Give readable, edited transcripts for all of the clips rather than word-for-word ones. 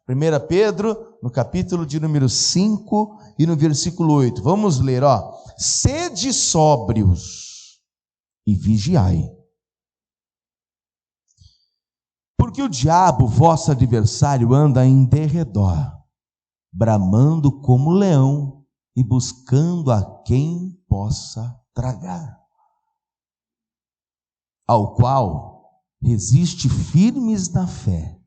1 Pedro, no capítulo de número 5 e no versículo 8. Vamos ler, sede sóbrios e vigiai. Porque o diabo, vosso adversário, anda em derredor, bramando como leão e buscando a quem possa tragar, ao qual resiste firmes na fé,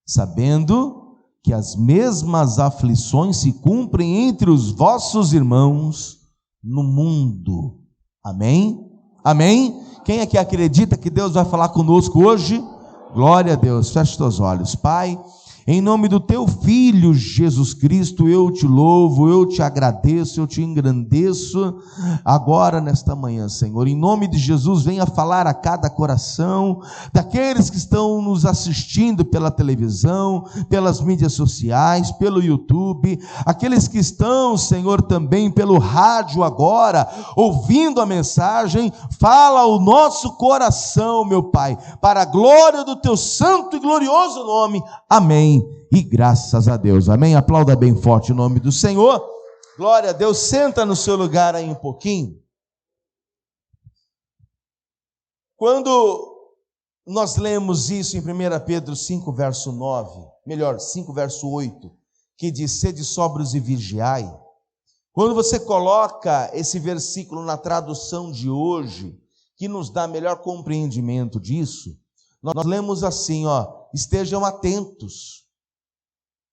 sabendo que as mesmas aflições se cumprem entre os vossos irmãos no mundo. Amém? Amém? Quem é que acredita que Deus vai falar conosco hoje? Glória a Deus. Feche os teus olhos. Pai, em nome do teu Filho Jesus Cristo, eu te louvo, eu te agradeço, eu te engrandeço agora nesta manhã, Senhor. Em nome de Jesus, venha falar a cada coração daqueles que estão nos assistindo pela televisão, pelas mídias sociais, pelo YouTube, aqueles que estão, Senhor, também pelo rádio agora, ouvindo a mensagem. Fala ao nosso coração, meu Pai, para a glória do teu santo e glorioso nome. Amém. E graças a Deus, amém? Aplauda bem forte o nome do Senhor. Glória a Deus. Senta no seu lugar aí um pouquinho. Quando nós lemos isso em 1 Pedro 5, verso 9, melhor, 5, verso 8, que diz, sede sóbrios e vigiai. Quando você coloca esse versículo na tradução de hoje, que nos dá melhor compreendimento disso, nós lemos assim, estejam atentos.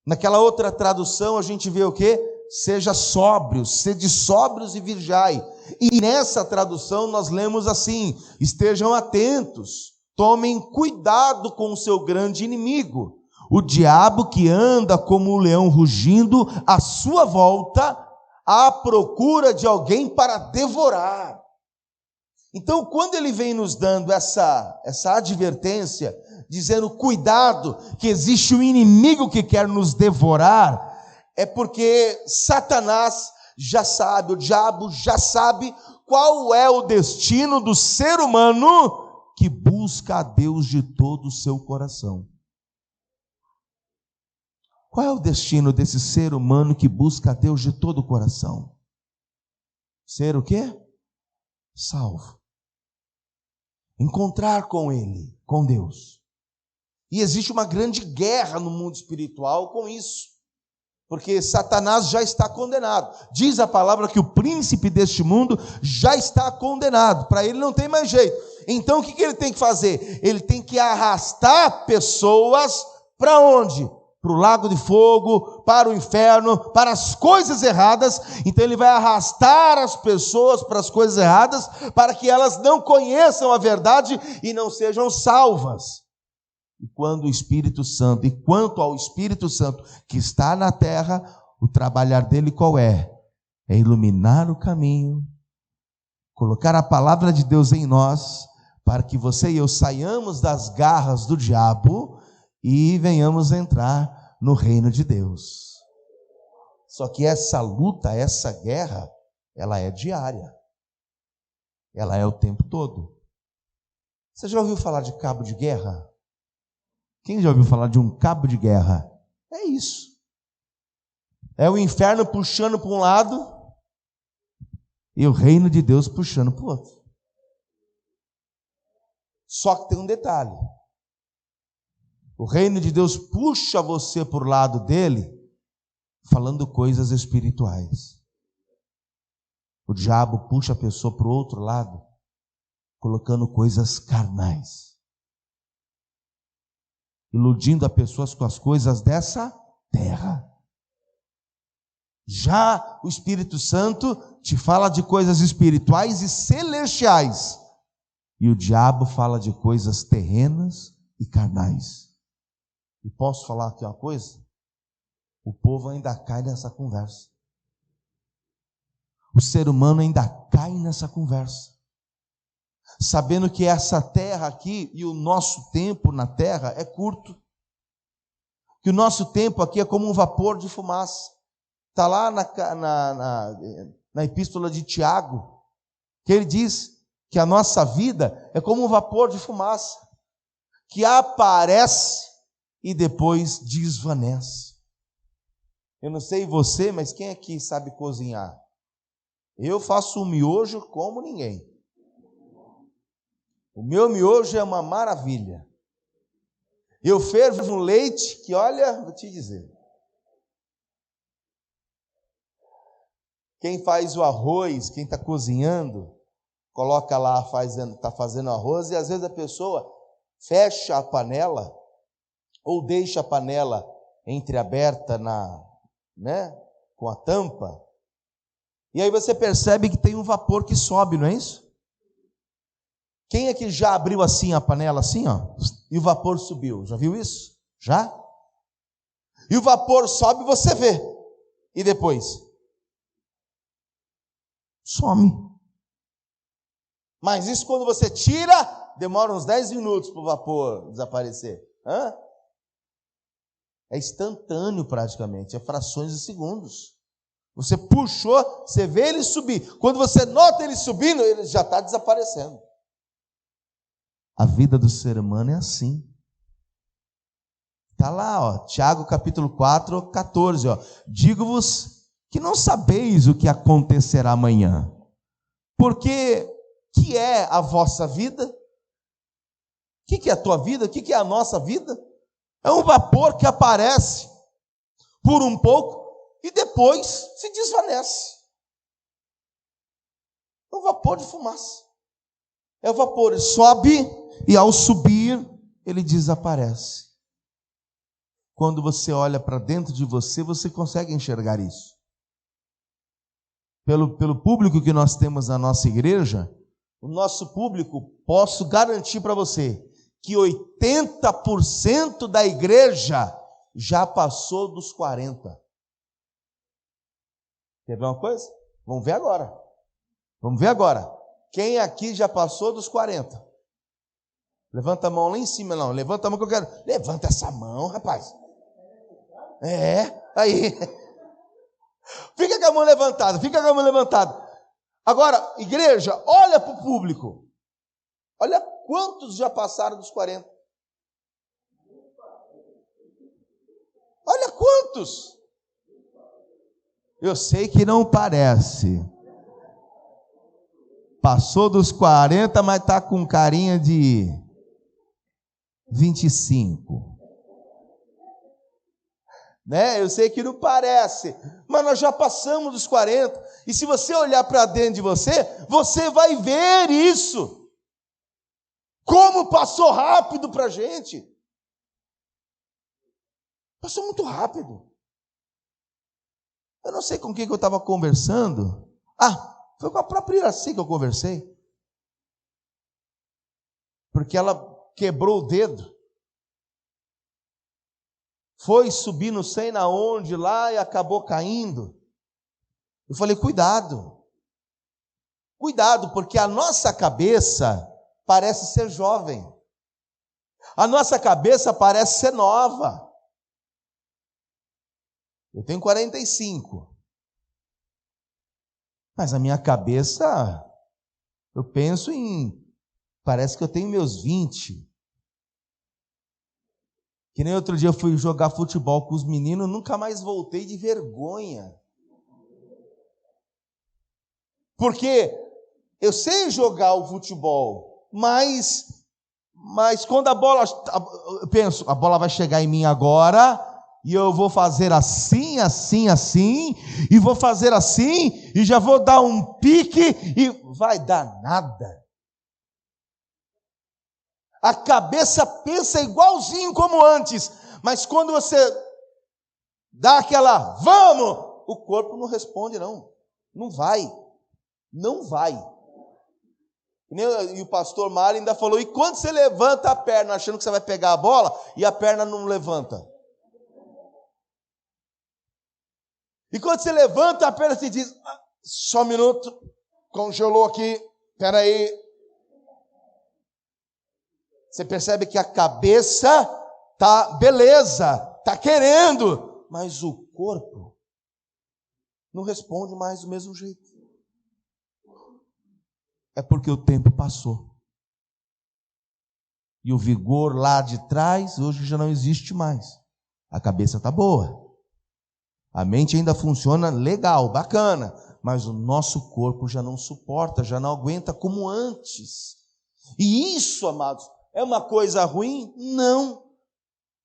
Naquela outra tradução a gente vê o quê? Seja sóbrios, sede sóbrios e vigiai. E nessa tradução nós lemos assim, estejam atentos, tomem cuidado com o seu grande inimigo, o diabo que anda como um leão rugindo à sua volta, à procura de alguém para devorar. Então, quando ele vem nos dando essa advertência, dizendo cuidado, que existe um inimigo que quer nos devorar, é porque Satanás já sabe, o diabo já sabe qual é o destino do ser humano que busca a Deus de todo o seu coração. Qual é o destino desse ser humano que busca a Deus de todo o coração? Ser o quê? Salvo. Encontrar com Ele, com Deus. E existe uma grande guerra no mundo espiritual com isso, porque Satanás já está condenado. Diz a palavra que o príncipe deste mundo já está condenado, para ele não tem mais jeito. Então o que ele tem que fazer? Ele tem que arrastar pessoas para onde? Para o lago de fogo, para o inferno, para as coisas erradas. Então ele vai arrastar as pessoas para as coisas erradas, para que elas não conheçam a verdade e não sejam salvas. E quando o Espírito Santo, e quanto ao Espírito Santo que está na terra, o trabalhar dele qual é? É iluminar o caminho, colocar a palavra de Deus em nós, para que você e eu saiamos das garras do diabo e venhamos entrar no reino de Deus. Só que essa luta, essa guerra, ela é diária. Ela é o tempo todo. Você já ouviu falar de cabo de guerra? Quem já ouviu falar de um cabo de guerra? É isso. É o inferno puxando para um lado e o reino de Deus puxando para o outro. Só que tem um detalhe. O reino de Deus puxa você para o lado dele, falando coisas espirituais. O diabo puxa a pessoa para o outro lado, colocando coisas carnais, iludindo as pessoas com as coisas dessa terra. Já o Espírito Santo te fala de coisas espirituais e celestiais, e o diabo fala de coisas terrenas e carnais. E posso falar aqui uma coisa? O povo ainda cai nessa conversa. O ser humano ainda cai nessa conversa, sabendo que essa terra aqui e o nosso tempo na terra é curto, que o nosso tempo aqui é como um vapor de fumaça. Está lá na epístola de Tiago, que ele diz que a nossa vida é como um vapor de fumaça, que aparece e depois desvanece. Eu não sei você, mas quem aqui sabe cozinhar? Eu faço um miojo como ninguém. O meu miojo é uma maravilha. Eu fervo um leite que, olha, vou te dizer. Quem faz o arroz, quem está cozinhando, coloca lá, está fazendo arroz, e às vezes a pessoa fecha a panela, ou deixa a panela entreaberta com a tampa, e aí você percebe que tem um vapor que sobe, não é isso? Quem é que já abriu assim a panela, assim, ó, e o vapor subiu? Já viu isso? Já? E o vapor sobe, você vê. E depois? Some. Mas isso quando você tira, demora uns 10 minutos para o vapor desaparecer. É instantâneo praticamente, é frações de segundos. Você puxou, você vê ele subir. Quando você nota ele subindo, ele já está desaparecendo. A vida do ser humano é assim. Está lá, ó, Tiago capítulo 4, 14. Ó. Digo-vos que não sabeis o que acontecerá amanhã. Porque que é a vossa vida? O que é a tua vida? O que é a nossa vida? É um vapor que aparece por um pouco e depois se desvanece. É um vapor de fumaça. É o vapor, ele sobe e ao subir ele desaparece. Quando você olha para dentro de você, você consegue enxergar isso. Pelo público que nós temos na nossa igreja, o nosso público, posso garantir para você, que 80% da igreja já passou dos 40. Quer ver uma coisa? Vamos ver agora. Vamos ver agora. Quem aqui já passou dos 40? Levanta a mão lá em cima, não. Levanta a mão que eu quero. Levanta essa mão, rapaz. Aí. Fica com a mão levantada, fica com a mão levantada. Agora, igreja, olha para o público. Olha quantos já passaram dos 40. Olha quantos. Eu sei que não parece. Passou dos 40, mas está com carinha de 25. Eu sei que não parece, mas nós já passamos dos 40. E se você olhar para dentro de você, você vai ver isso. Como passou rápido para a gente. Passou muito rápido. Eu não sei com quem que eu estava conversando. Foi com a própria Iraci que eu conversei. Porque ela quebrou o dedo. Foi subir não sei na onde lá e acabou caindo. Eu falei, cuidado. Cuidado, porque a nossa cabeça parece ser jovem. A nossa cabeça parece ser nova. Eu tenho 45. Mas a minha cabeça, eu penso parece que eu tenho meus 20. Que nem outro dia eu fui jogar futebol com os meninos, nunca mais voltei de vergonha. Porque eu sei jogar o futebol, mas quando a bola, eu penso, a bola vai chegar em mim agora, e eu vou fazer assim, assim, assim, e vou fazer assim, e já vou dar um pique, e vai dar nada. A cabeça pensa igualzinho como antes, mas quando você dá aquela, vamos, o corpo não responde não, não vai. E o pastor Mário ainda falou, e quando você levanta a perna achando que você vai pegar a bola, e a perna não levanta? E quando você levanta a perna, você diz, só um minuto, congelou aqui, espera aí. Você percebe que a cabeça tá beleza, tá querendo, mas o corpo não responde mais do mesmo jeito. É porque o tempo passou. E o vigor lá de trás, hoje já não existe mais. A cabeça está boa. A mente ainda funciona legal, bacana. Mas o nosso corpo já não suporta, já não aguenta como antes. E isso, amados, é uma coisa ruim? Não.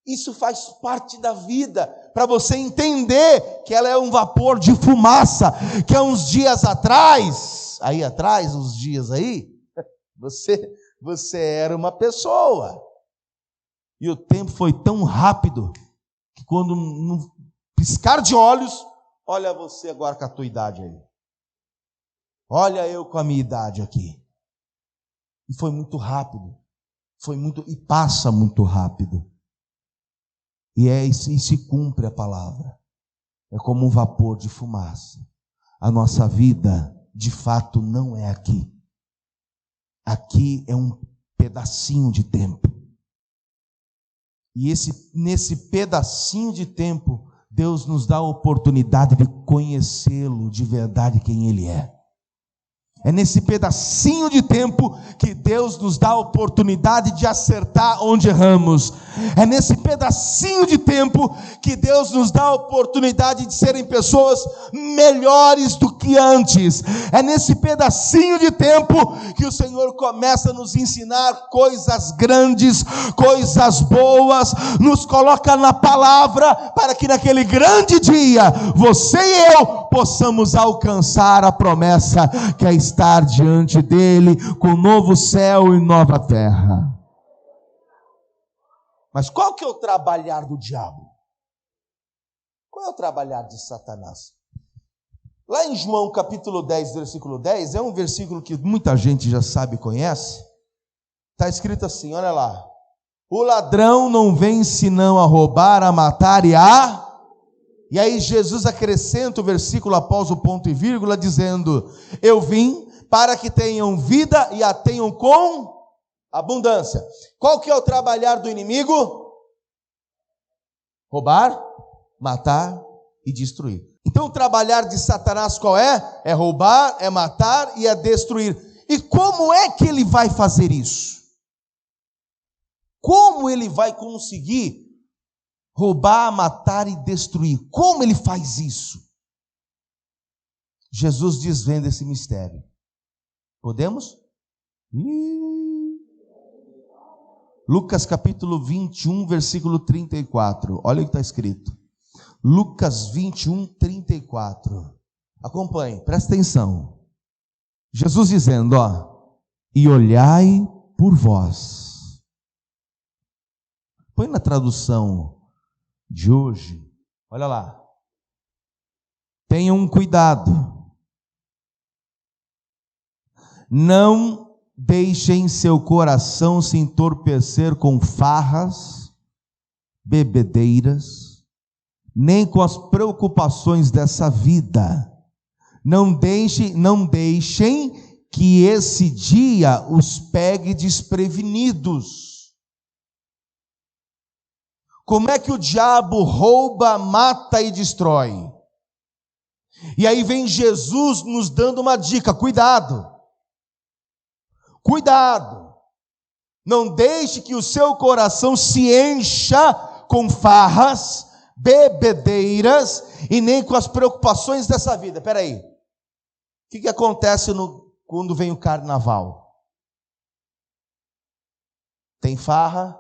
Isso faz parte da vida, para você entender que ela é um vapor de fumaça, que há uns dias atrás, uns dias aí, você era uma pessoa. E o tempo foi tão rápido, que quando no piscar de olhos, olha você agora com a tua idade aí. Olha eu com a minha idade aqui. E foi muito rápido, e passa muito rápido. E se cumpre a palavra. É como um vapor de fumaça. A nossa vida, de fato, não é aqui. Aqui é um pedacinho de tempo. E nesse pedacinho de tempo, Deus nos dá a oportunidade de conhecê-lo de verdade quem Ele é. É nesse pedacinho de tempo que Deus nos dá a oportunidade de acertar onde erramos. É nesse pedacinho de tempo que Deus nos dá a oportunidade de serem pessoas melhores do que antes. É nesse pedacinho de tempo que o Senhor começa a nos ensinar coisas grandes, coisas boas, nos coloca na palavra para que naquele grande dia, você e eu possamos alcançar a promessa que é estar diante dele com novo céu e nova terra. Mas qual que é o trabalhar do diabo? Qual é o trabalhar de Satanás? Lá em João capítulo 10, versículo 10, é um versículo que muita gente já sabe e conhece. Está escrito assim, olha lá. O ladrão não vem senão a roubar, a matar e a... E aí Jesus acrescenta o versículo após o ponto e vírgula, dizendo: eu vim para que tenham vida e a tenham com abundância. Qual que é o trabalhar do inimigo? Roubar, matar e destruir. Então o trabalhar de Satanás qual é? É roubar, é matar e é destruir. E como é que ele vai fazer isso? Como ele vai conseguir roubar, matar e destruir? Como ele faz isso? Jesus desvenda esse mistério. Podemos? Lucas capítulo 21, versículo 34. Olha o que está escrito. Lucas 21, 34. Acompanhe, presta atenção. Jesus dizendo, e olhai por vós. Põe na tradução de hoje. Olha lá. Tenham cuidado. Não deixem seu coração se entorpecer com farras, bebedeiras, nem com as preocupações dessa vida. Não deixem que esse dia os pegue desprevenidos. Como é que o diabo rouba, mata e destrói? E aí vem Jesus nos dando uma dica: cuidado. Cuidado, não deixe que o seu coração se encha com farras, bebedeiras e nem com as preocupações dessa vida. Espera aí, o que acontece quando vem o carnaval? Tem farra,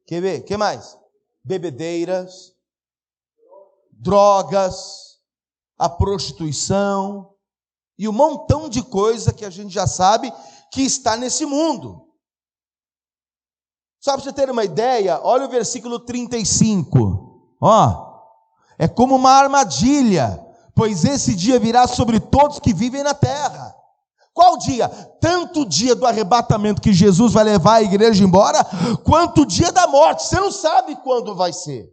quer ver? Que mais? Bebedeiras, drogas, a prostituição e um montão de coisa que a gente já sabe que está nesse mundo. Só para você ter uma ideia, olha o versículo 35. É como uma armadilha, pois esse dia virá sobre todos que vivem na terra. Qual dia? Tanto o dia do arrebatamento que Jesus vai levar a igreja embora, quanto o dia da morte. Você não sabe quando vai ser.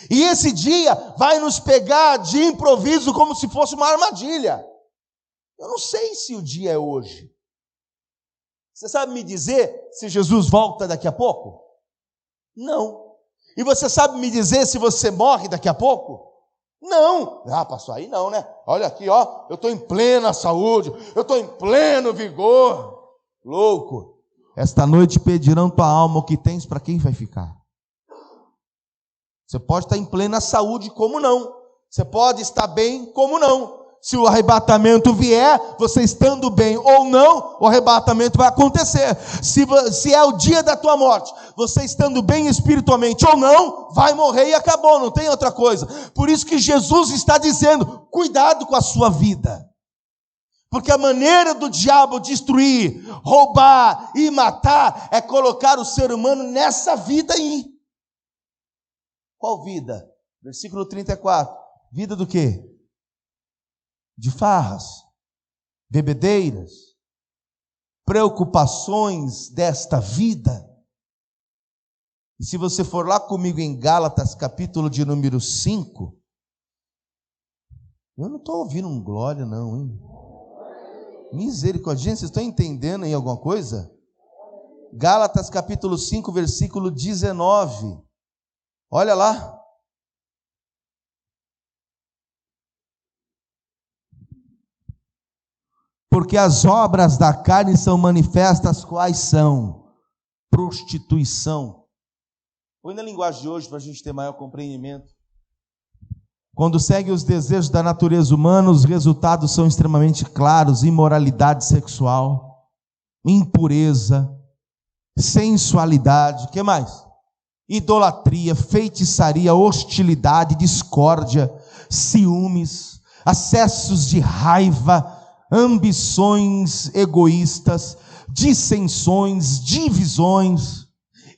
E esse dia vai nos pegar de improviso como se fosse uma armadilha. Eu não sei se o dia é hoje. Você sabe me dizer se Jesus volta daqui a pouco? Não. E você sabe me dizer se você morre daqui a pouco? Não. Pastor, aí não, né? Olha aqui, eu estou em plena saúde, eu estou em pleno vigor. Louco. Esta noite pedirão tua alma, o que tens, para quem vai ficar? Você pode estar em plena saúde, como não? Você pode estar bem, como não? Se o arrebatamento vier, você estando bem ou não, o arrebatamento vai acontecer. Se é o dia da tua morte, você estando bem espiritualmente ou não, vai morrer e acabou, não tem outra coisa. Por isso que Jesus está dizendo, cuidado com a sua vida. Porque a maneira do diabo destruir, roubar e matar é colocar o ser humano nessa vida aí. Qual vida? Versículo 34. Vida do quê? De farras, bebedeiras, preocupações desta vida. E se você for lá comigo em Gálatas, capítulo de número 5, eu não estou ouvindo um glória não, hein? Misericórdia, gente, vocês estão entendendo aí alguma coisa? Gálatas capítulo 5, versículo 19. Olha lá. Porque as obras da carne são manifestas, quais são? Prostituição. Põe na linguagem de hoje para a gente ter maior compreendimento. Quando segue os desejos da natureza humana, os resultados são extremamente claros: imoralidade sexual, impureza, sensualidade, o que mais? Idolatria, feitiçaria, hostilidade, discórdia, ciúmes, acessos de raiva, ambições egoístas, dissensões, divisões,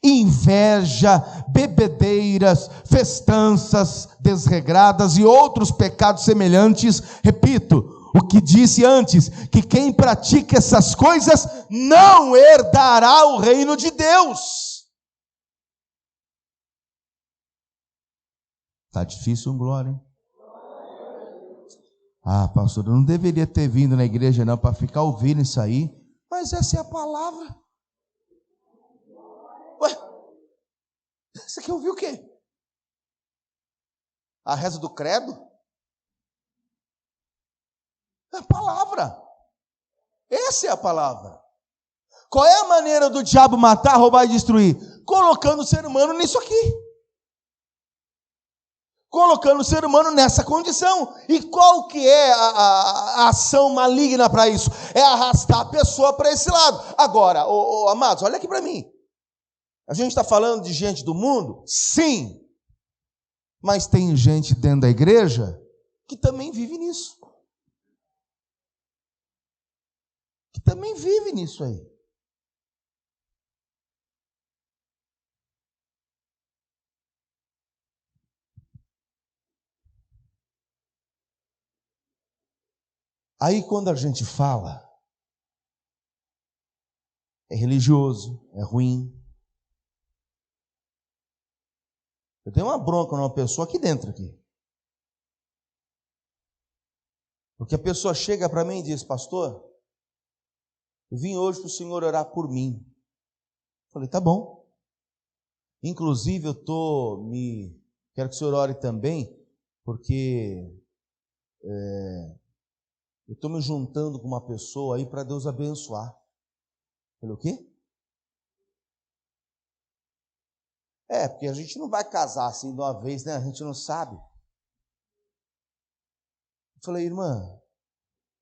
inveja, bebedeiras, festanças desregradas e outros pecados semelhantes. Repito, o que disse antes, que quem pratica essas coisas não herdará o reino de Deus. Está difícil um glória, hein? Ah, pastor, eu não deveria ter vindo na igreja não, para ficar ouvindo isso aí. Mas essa é a palavra. Ué, você quer ouvir o quê? A reza do credo? É a palavra. Essa é a palavra. Qual é a maneira do diabo matar, roubar e destruir? Colocando o ser humano nisso aqui. Colocando o ser humano nessa condição. E qual que é a ação maligna para isso? É arrastar a pessoa para esse lado. Agora, amados, olha aqui para mim. A gente está falando de gente do mundo? Sim. Mas tem gente dentro da igreja que também vive nisso. Que também vive nisso aí. Aí quando a gente fala, é religioso, é ruim. Eu tenho uma bronca numa pessoa aqui dentro aqui. Porque a pessoa chega para mim e diz, pastor, eu vim hoje para o senhor orar por mim. Eu falei, tá bom. Inclusive quero que o senhor ore também, porque eu estou me juntando com uma pessoa aí para Deus abençoar. Eu falei, o quê? Porque a gente não vai casar assim de uma vez, né? A gente não sabe. Eu falei, irmã,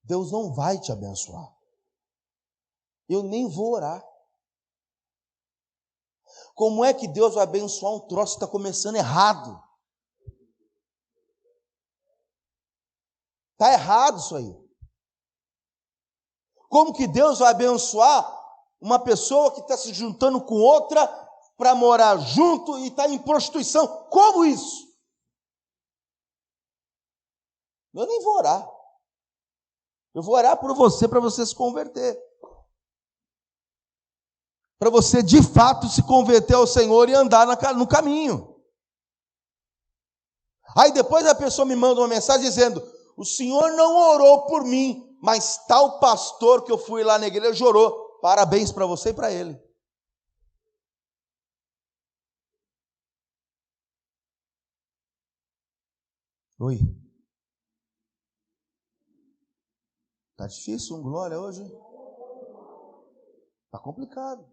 Deus não vai te abençoar. Eu nem vou orar. Como é que Deus vai abençoar um troço que está começando errado? Está errado isso aí. Como que Deus vai abençoar uma pessoa que está se juntando com outra para morar junto e está em prostituição? Como isso? Eu nem vou orar. Eu vou orar por você, para você se converter. Para você de fato se converter ao Senhor e andar no caminho. Aí depois a pessoa me manda uma mensagem dizendo, o senhor não orou por mim, mas tal pastor que eu fui lá na igreja orou. Parabéns para você e para ele. Oi. Está difícil glória hoje? Está complicado.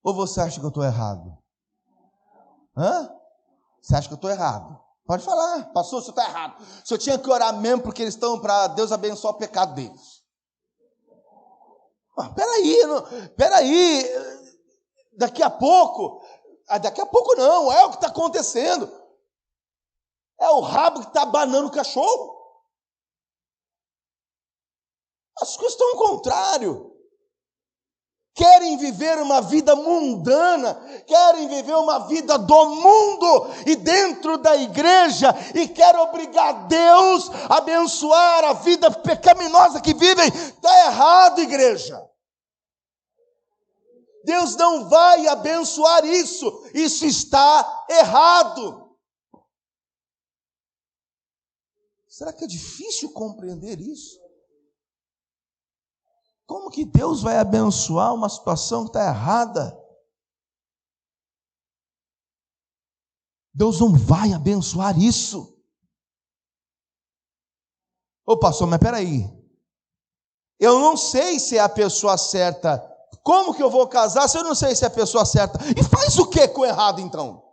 Ou você acha que eu estou errado? Hã? Você acha que eu estou errado? Pode falar, pastor, você está errado. O senhor tinha que orar mesmo porque eles estão para Deus abençoar o pecado deles. Peraí, daqui a pouco não, é o que está acontecendo. É o rabo que está abanando o cachorro. As coisas estão ao contrário. Querem viver uma vida mundana, querem viver uma vida do mundo e dentro da igreja, e querem obrigar Deus a abençoar a vida pecaminosa que vivem. Está errado, igreja. Deus não vai abençoar isso está errado. Será que é difícil compreender isso? Como que Deus vai abençoar uma situação que está errada? Deus não vai abençoar isso. Ô pastor, mas peraí. Eu não sei se é a pessoa certa. Como que eu vou casar se eu não sei se é a pessoa certa? E faz o que com o errado então?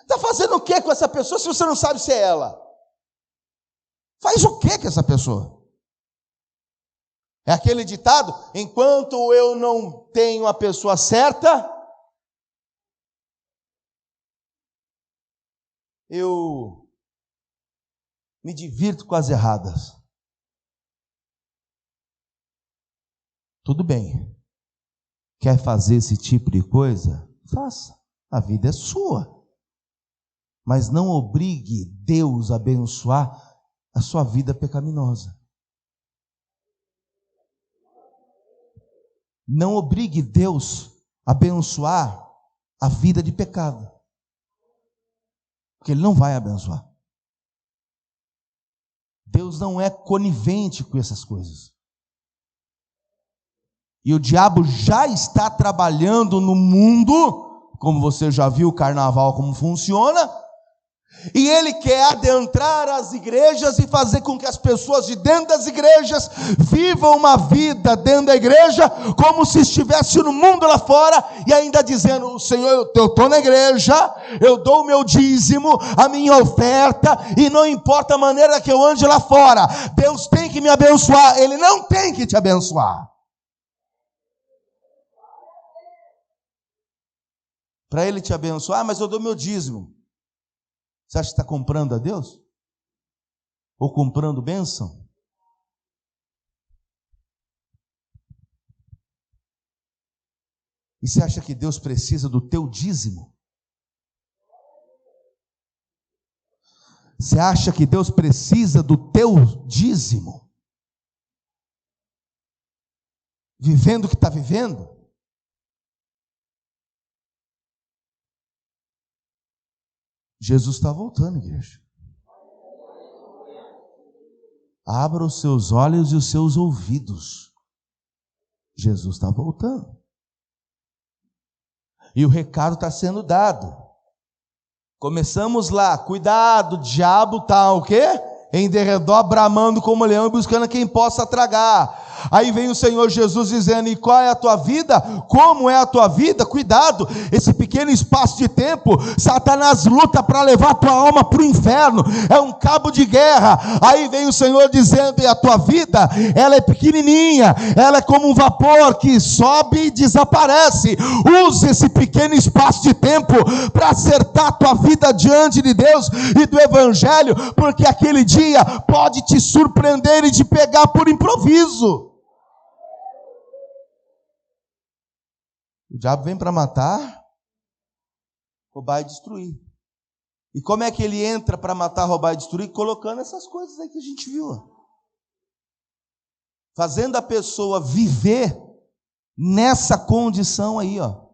Está fazendo o que com essa pessoa se você não sabe se é ela? Faz o que com essa pessoa? É aquele ditado: enquanto eu não tenho a pessoa certa, eu me divirto com as erradas. Tudo bem. Quer fazer esse tipo de coisa? Faça. A vida é sua. Mas não obrigue Deus a abençoar a sua vida pecaminosa. Não obrigue Deus a abençoar a vida de pecado. Porque Ele não vai abençoar. Deus não é conivente com essas coisas. E o diabo já está trabalhando no mundo, como você já viu o carnaval como funciona, e ele quer adentrar as igrejas e fazer com que as pessoas de dentro das igrejas vivam uma vida dentro da igreja como se estivesse no mundo lá fora, e ainda dizendo: Senhor, eu estou na igreja, eu dou o meu dízimo, a minha oferta, e não importa a maneira que eu ande lá fora, Deus tem que me abençoar. Ele não tem que te abençoar. Para Ele te abençoar, mas eu dou meu dízimo. Você acha que está comprando a Deus? Ou comprando bênção? E você acha que Deus precisa do teu dízimo? Você acha que Deus precisa do teu dízimo? Vivendo o que está vivendo? Jesus está voltando, igreja. Abra os seus olhos e os seus ouvidos. Jesus está voltando. E o recado está sendo dado. Começamos lá. Cuidado, o diabo está o quê? Em derredor, bramando como leão e buscando quem possa tragar. Aí vem o Senhor Jesus dizendo: e qual é a tua vida? Como é a tua vida? Cuidado, esse pequeno espaço de tempo, Satanás luta para levar a tua alma para o inferno, é um cabo de guerra. Aí vem o Senhor dizendo: e a tua vida, ela é pequenininha, ela é como um vapor que sobe e desaparece. Use esse pequeno espaço de tempo para acertar a tua vida diante de Deus e do Evangelho, porque aquele dia pode te surpreender e te pegar por improviso. O diabo vem para matar, roubar e destruir. E como é que ele entra para matar, roubar e destruir? Colocando essas coisas aí que a gente viu. Fazendo a pessoa viver nessa condição aí, ó.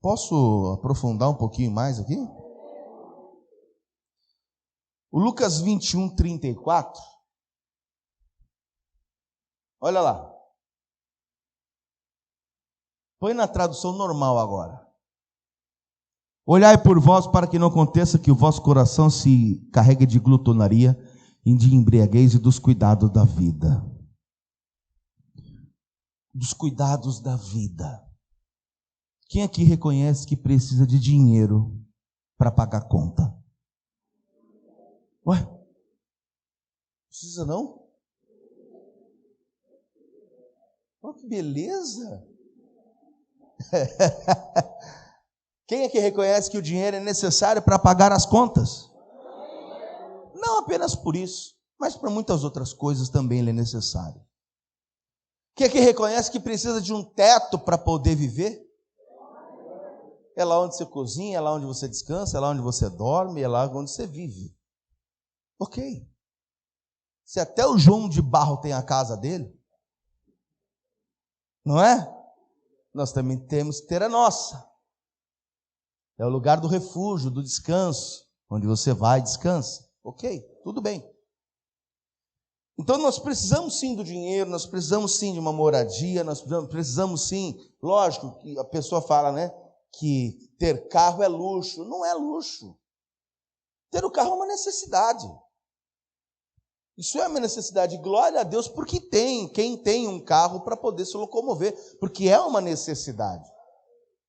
Posso aprofundar um pouquinho mais aqui? O Lucas 21, 34. Olha lá. Põe na tradução normal agora. Olhai por vós para que não aconteça que o vosso coração se carregue de glutonaria e de embriaguez e dos cuidados da vida. dos cuidados da vida. Quem aqui reconhece que precisa de dinheiro para pagar a conta? Ué? Precisa não? Oh, que beleza! Quem aqui reconhece que o dinheiro é necessário para pagar as contas? Não apenas por isso, mas para muitas outras coisas também ele é necessário. Quem aqui reconhece que precisa de um teto para poder viver? É lá onde você cozinha, é lá onde você descansa, é lá onde você dorme, é lá onde você vive. Ok. Se até o João de Barro tem a casa dele, não é? Nós também temos que ter a nossa. É o lugar do refúgio, do descanso, onde você vai e descansa. Ok, tudo bem. Então nós precisamos sim do dinheiro, nós precisamos sim de uma moradia, nós precisamos sim, lógico que a pessoa fala, né, que ter carro é luxo. Não é luxo. Ter o carro é uma necessidade. Isso é uma necessidade. Glória a Deus porque quem tem um carro para poder se locomover, porque é uma necessidade.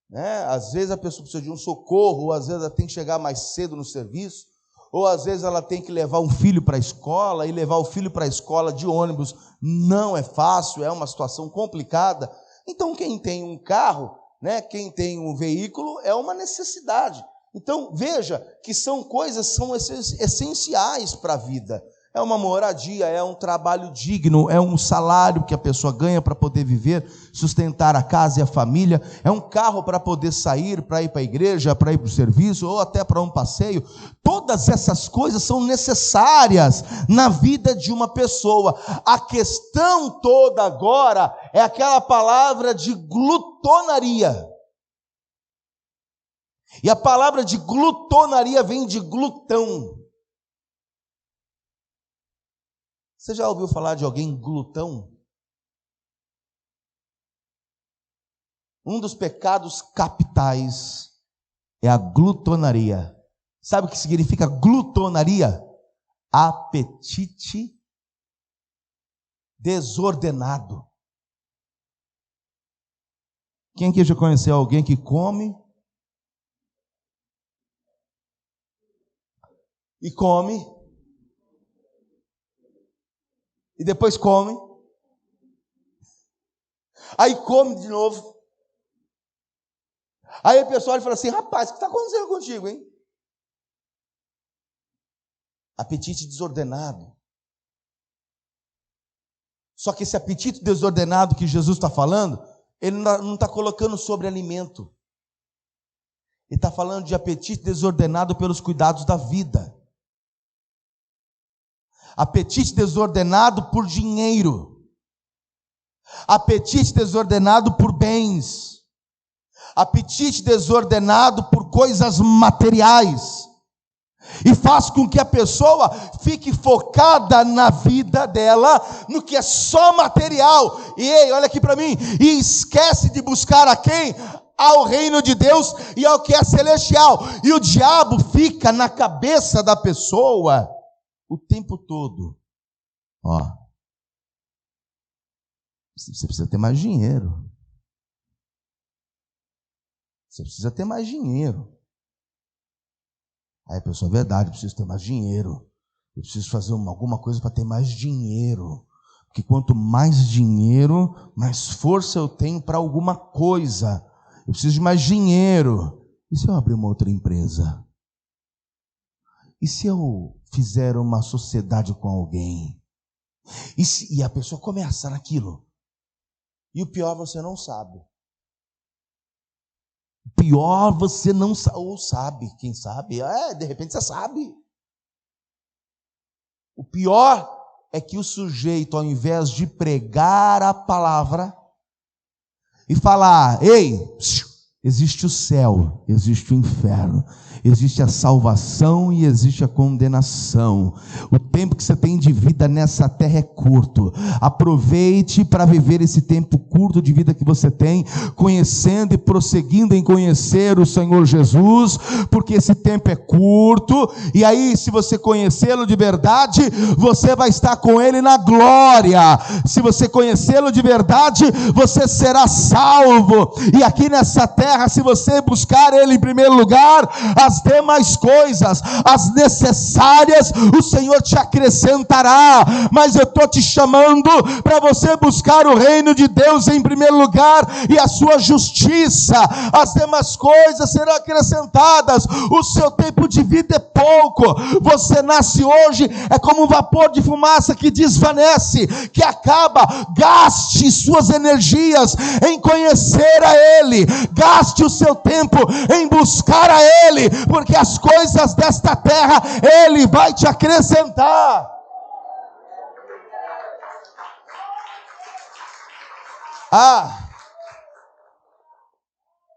Né? Às vezes a pessoa precisa de um socorro, ou às vezes ela tem que chegar mais cedo no serviço, ou às vezes ela tem que levar um filho para a escola, e levar o filho para a escola de ônibus não é fácil, é uma situação complicada. Então quem tem um carro, né, quem tem um veículo, é uma necessidade. Então veja que são coisas, são essenciais para a vida. É uma moradia, é um trabalho digno, é um salário que a pessoa ganha para poder viver, sustentar a casa e a família, é um carro para poder sair, para ir para a igreja, para ir para o serviço, ou até para um passeio. Todas essas coisas são necessárias na vida de uma pessoa. A questão toda agora é aquela palavra de glutonaria. E a palavra de glutonaria vem de glutão. Você já ouviu falar de alguém glutão? Um dos pecados capitais é a glutonaria. Sabe o que significa glutonaria? Apetite desordenado. Quem aqui já conheceu alguém que come e come e depois come, aí come de novo, aí o pessoal fala assim: rapaz, o que está acontecendo contigo, hein? Apetite desordenado. Só que esse apetite desordenado que Jesus está falando, ele não está colocando sobre alimento, ele está falando de apetite desordenado pelos cuidados da vida. Apetite desordenado por dinheiro, apetite desordenado por bens, apetite desordenado por coisas materiais, e faz com que a pessoa fique focada na vida dela, no que é só material, e ei, olha aqui para mim, e esquece de buscar a quem? Ao reino de Deus e ao que é celestial, e o diabo fica na cabeça da pessoa o tempo todo. Ó, você precisa ter mais dinheiro. Você precisa ter mais dinheiro. Aí a pessoa, verdade, eu preciso ter mais dinheiro. Eu preciso fazer alguma coisa para ter mais dinheiro. Porque quanto mais dinheiro, mais força eu tenho para alguma coisa. Eu preciso de mais dinheiro. E se eu abrir uma outra empresa? E se eu fizer uma sociedade com alguém? E a pessoa começa naquilo. E o pior você não sabe. O pior você não sabe. Ou sabe, quem sabe? De repente você sabe. O pior é que o sujeito, ao invés de pregar a palavra e falar: ei, Existe o céu, existe o inferno, existe a salvação e existe a condenação. O tempo que você tem de vida nessa terra é curto. Aproveite para viver esse tempo curto de vida que você tem, conhecendo e prosseguindo em conhecer o Senhor Jesus, porque esse tempo é curto, e aí se você conhecê-lo de verdade, você vai estar com Ele na glória. Se você conhecê-lo de verdade, você será salvo, e aqui nessa terra, se você buscar Ele em primeiro lugar, as demais coisas, as necessárias, o Senhor te acrescentará. Mas eu estou te chamando para você buscar o reino de Deus em primeiro lugar e a sua justiça. As demais coisas serão acrescentadas. O seu tempo de vida é pouco. Você nasce hoje, é como um vapor de fumaça que desvanece, que acaba. Gaste suas energias em conhecer a Ele. Gaste o seu tempo em buscar a Ele, porque as coisas desta terra Ele vai te acrescentar.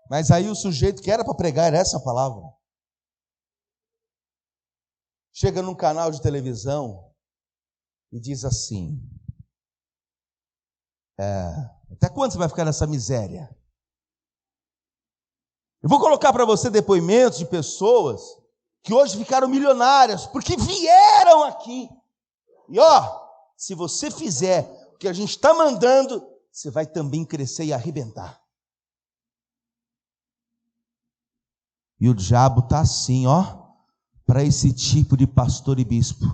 Mas aí o sujeito que era para pregar essa palavra chega num canal de televisão e diz assim: até quando você vai ficar nessa miséria? Eu vou colocar para você depoimentos de pessoas que hoje ficaram milionárias porque vieram aqui. E se você fizer o que a gente está mandando, você vai também crescer e arrebentar. E o diabo está assim, para esse tipo de pastor e bispo,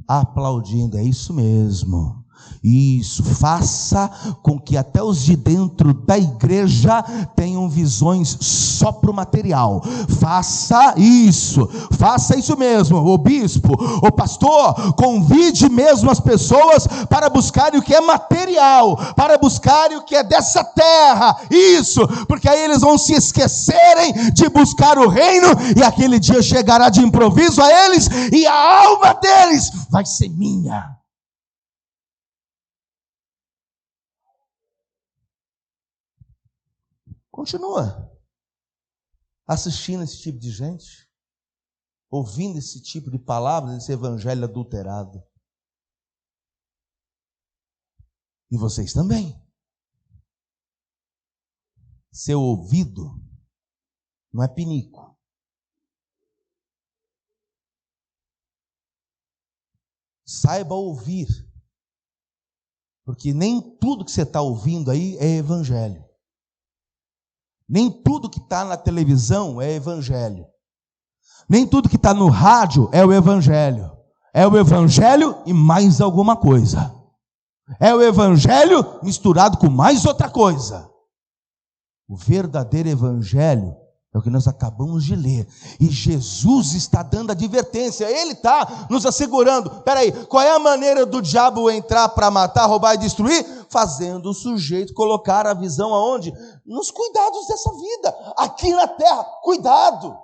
aplaudindo. É isso mesmo. Isso, faça com que até os de dentro da igreja tenham visões só para o material. Faça isso mesmo. O bispo, o pastor, convide mesmo as pessoas para buscarem o que é material, para buscarem o que é dessa terra. Isso, porque aí eles vão se esquecerem de buscar o reino, e aquele dia chegará de improviso a eles, e a alma deles vai ser minha. Continua assistindo esse tipo de gente, ouvindo esse tipo de palavras, esse evangelho adulterado. E vocês também. Seu ouvido não é pinico. Saiba ouvir, porque nem tudo que você está ouvindo aí é evangelho. Nem tudo que está na televisão é evangelho. Nem tudo que está no rádio é o evangelho. É o evangelho e mais alguma coisa. É o evangelho misturado com mais outra coisa. O verdadeiro evangelho é o que nós acabamos de ler. E Jesus está dando advertência. Ele está nos assegurando. Espera aí, qual é a maneira do diabo entrar para matar, roubar e destruir? Fazendo o sujeito colocar a visão aonde? Nos cuidados dessa vida. Aqui na terra, cuidado.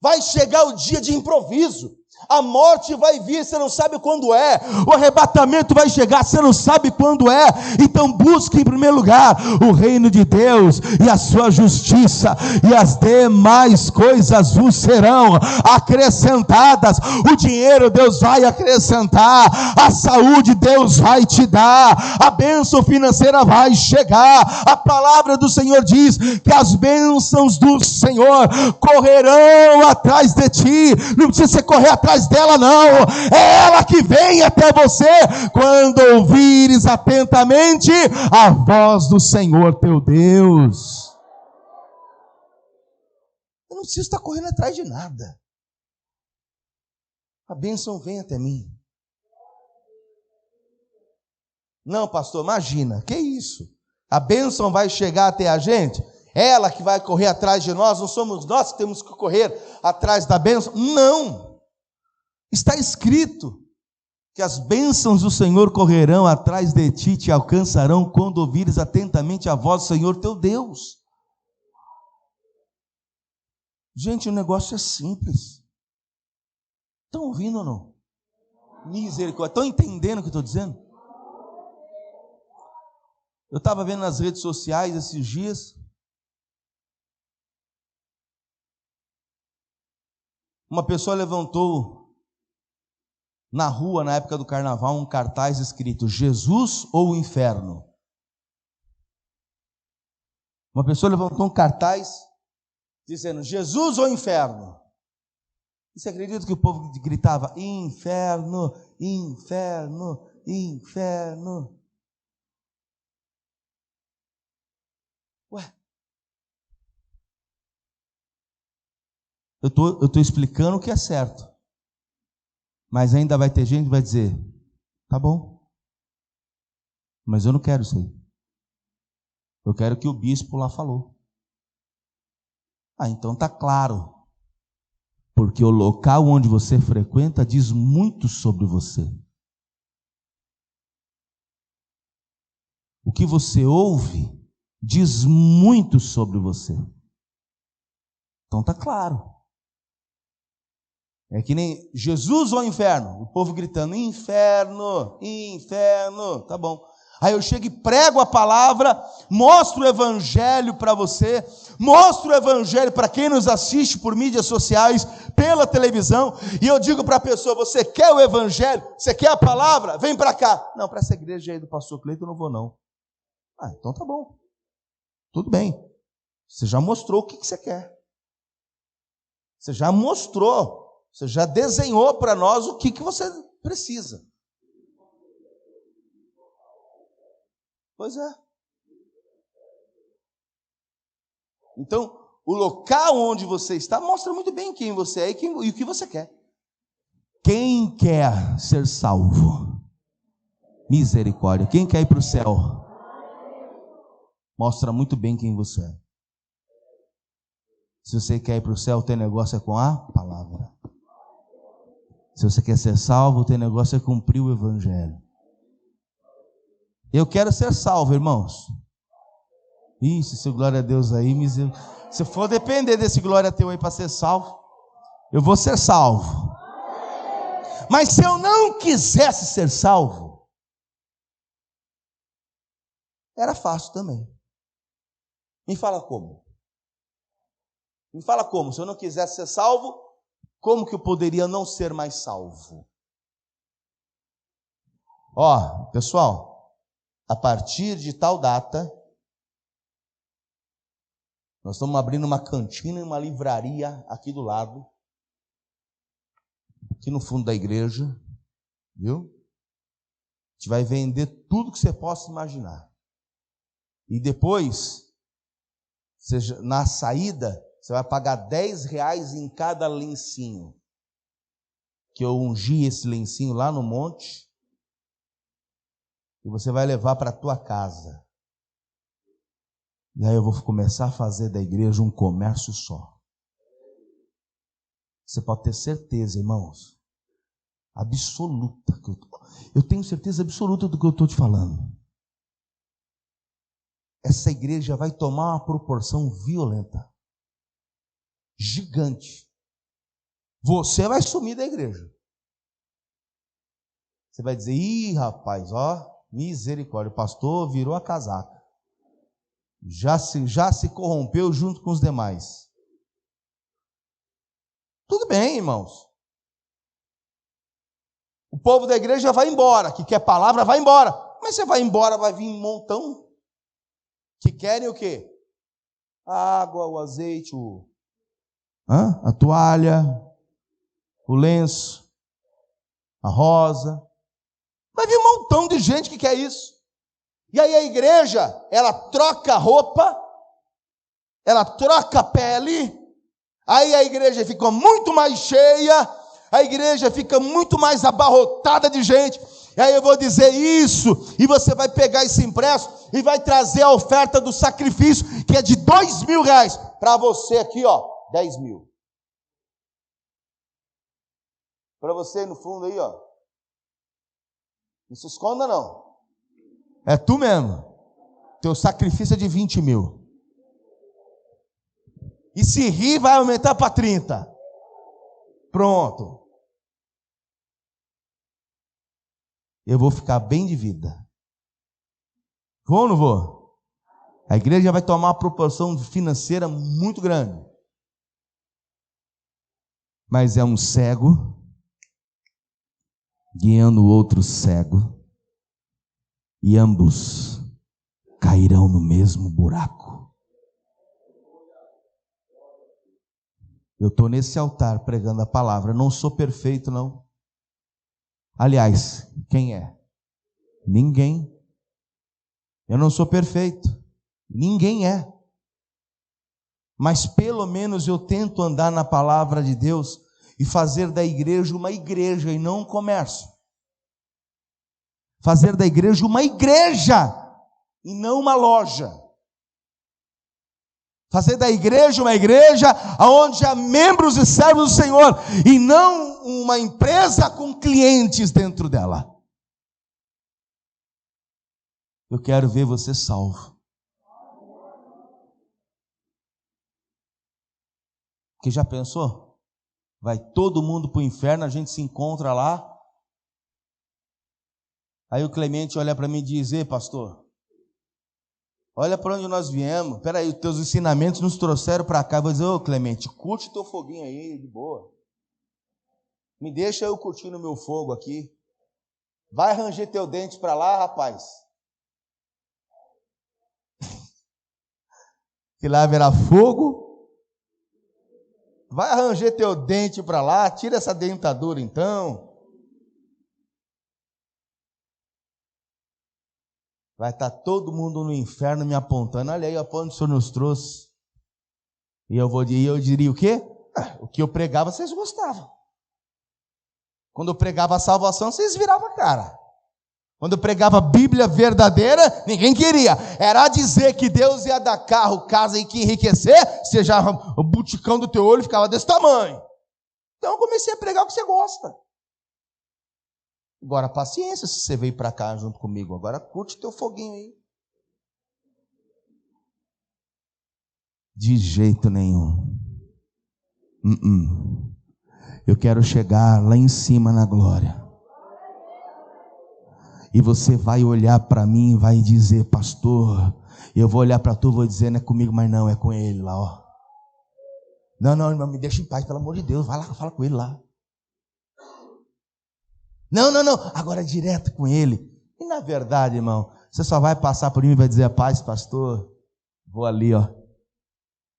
Vai chegar o dia de improviso. A morte vai vir, você não sabe quando é. O arrebatamento vai chegar, você não sabe quando é. Então busque em primeiro lugar o reino de Deus e a sua justiça, e as demais coisas vos serão acrescentadas. O dinheiro Deus vai acrescentar, a saúde Deus vai te dar, a bênção financeira vai chegar. A palavra do Senhor diz que as bênçãos do Senhor correrão atrás de ti. Não precisa você correr atrás dela, não, é ela que vem até você quando ouvires atentamente a voz do Senhor teu Deus. Eu não preciso estar correndo atrás de nada. A bênção vem até mim. Não, pastor, imagina, que isso? A bênção vai chegar até a gente? Ela que vai correr atrás de nós? Não somos nós que temos que correr atrás da bênção? Não. Está escrito que as bênçãos do Senhor correrão atrás de ti, te alcançarão quando ouvires atentamente a voz do Senhor teu Deus. Gente, o negócio é simples. Estão ouvindo ou não? Misericórdia. Estão entendendo o que eu estou dizendo? Eu estava vendo nas redes sociais esses dias Uma pessoa levantou na rua, na época do carnaval, um cartaz escrito: Jesus ou o inferno? Uma pessoa levantou um cartaz dizendo: Jesus ou inferno? E você acredita que o povo gritava: inferno, inferno, inferno? Ué, eu tô explicando o que é certo, mas ainda vai ter gente que vai dizer: tá bom, mas eu não quero isso aí. Eu quero que o bispo lá falou. Ah, então tá claro. Porque o local onde você frequenta diz muito sobre você. O que você ouve diz muito sobre você. Então tá claro. É que nem Jesus ou inferno? O povo gritando: inferno, inferno. Tá bom. Aí eu chego e prego a palavra, mostro o evangelho para você, mostro o evangelho para quem nos assiste por mídias sociais, pela televisão, e eu digo para a pessoa: você quer o evangelho? Você quer a palavra? Vem para cá. Não, para essa igreja aí do pastor Cleiton eu não vou não. Ah, então tá bom. Tudo bem. Você já mostrou o que você quer. Você já mostrou. Você já desenhou para nós o que você precisa. Pois é. Então, o local onde você está mostra muito bem quem você é e o que você quer. Quem quer ser salvo? Misericórdia. Quem quer ir para o céu? Mostra muito bem quem você é. Se você quer ir para o céu, o teu negócio é com a palavra. Se você quer ser salvo, o teu negócio é cumprir o evangelho. Eu quero ser salvo, irmãos. Isso, se glória a Deus aí, se for depender desse glória teu aí para ser salvo, eu vou ser salvo. Mas se eu não quisesse ser salvo, era fácil também. Me fala como? Me fala como? Se eu não quisesse ser salvo, como que eu poderia não ser mais salvo? Ó, pessoal, a partir de tal data, nós estamos abrindo uma cantina e uma livraria aqui do lado, aqui no fundo da igreja, viu? A gente vai vender tudo que você possa imaginar. E depois, na saída, você vai pagar R$10 em cada lencinho. Que eu ungi esse lencinho lá no monte. E você vai levar para a tua casa. E aí eu vou começar a fazer da igreja um comércio só. Você pode ter certeza, irmãos, absoluta, eu tenho certeza absoluta do que eu estou te falando. Essa igreja vai tomar uma proporção violenta, gigante. Você vai sumir da igreja. Você vai dizer: ih, rapaz, ó, misericórdia, o pastor virou a casaca. Já se corrompeu junto com os demais. Tudo bem, irmãos. O povo da igreja vai embora, que quer palavra vai embora. Mas você vai embora, vai vir um montão que querem o quê? A água, o azeite, a toalha, o lenço, a rosa. Vai vir um montão de gente que quer isso. E aí a igreja, ela troca roupa, ela troca pele, aí a igreja fica muito mais cheia, a igreja fica muito mais abarrotada de gente. E aí eu vou dizer isso, e você vai pegar esse impresso e vai trazer a oferta do sacrifício, que é de R$2.000, para você aqui, ó, 10 mil. Para você no fundo aí, ó. Não se esconda não. É tu mesmo. Teu sacrifício é de 20 mil. E se rir, vai aumentar para 30. Pronto. Eu vou ficar bem de vida. Vou ou não vou? A igreja vai tomar uma proporção financeira muito grande. mas é um cego guiando outro cego, e ambos cairão no mesmo buraco. Eu estou nesse altar pregando a palavra, não sou perfeito não. Aliás, quem é? Ninguém. Eu não sou perfeito, ninguém é. Mas pelo menos eu tento andar na palavra de Deus e fazer da igreja uma igreja e não um comércio. Fazer da igreja uma igreja e não uma loja. Fazer da igreja uma igreja onde há membros e servos do Senhor e não uma empresa com clientes dentro dela. Eu quero ver você salvo. Que já pensou? Vai todo mundo para o inferno, a gente se encontra lá. Aí o Clemente olha para mim e diz: ei, pastor, olha para onde nós viemos. Espera aí, os teus ensinamentos nos trouxeram para cá. Eu vou dizer: ô Clemente, curte o teu foguinho aí, de boa. Me deixa eu curtindo o meu fogo aqui. Vai ranger teu dente para lá, rapaz. Que lá haverá fogo. Vai arranjar teu dente para lá, tira essa dentadura então. Vai estar todo mundo no inferno me apontando. Olha aí, para onde o Senhor nos trouxe. E eu diria o quê? O que eu pregava, vocês gostavam. Quando eu pregava a salvação, vocês viravam a cara. Quando eu pregava a Bíblia verdadeira, ninguém queria. Era dizer que Deus ia dar carro, casa e que enriquecer, você já, o buticão do teu olho ficava desse tamanho. Então eu comecei a pregar o que você gosta. Agora, paciência se você veio para cá junto comigo. Agora curte teu foguinho aí. De jeito nenhum. Eu quero chegar lá em cima na glória. E você vai olhar para mim e vai dizer: pastor, eu vou olhar para tu e vou dizer: não é comigo, mas não, é com ele lá, ó. Não, irmão, me deixa em paz, pelo amor de Deus, vai lá, fala com ele lá. Não, agora é direto com ele. E na verdade, irmão, você só vai passar por mim e vai dizer: a paz, pastor, vou ali, ó.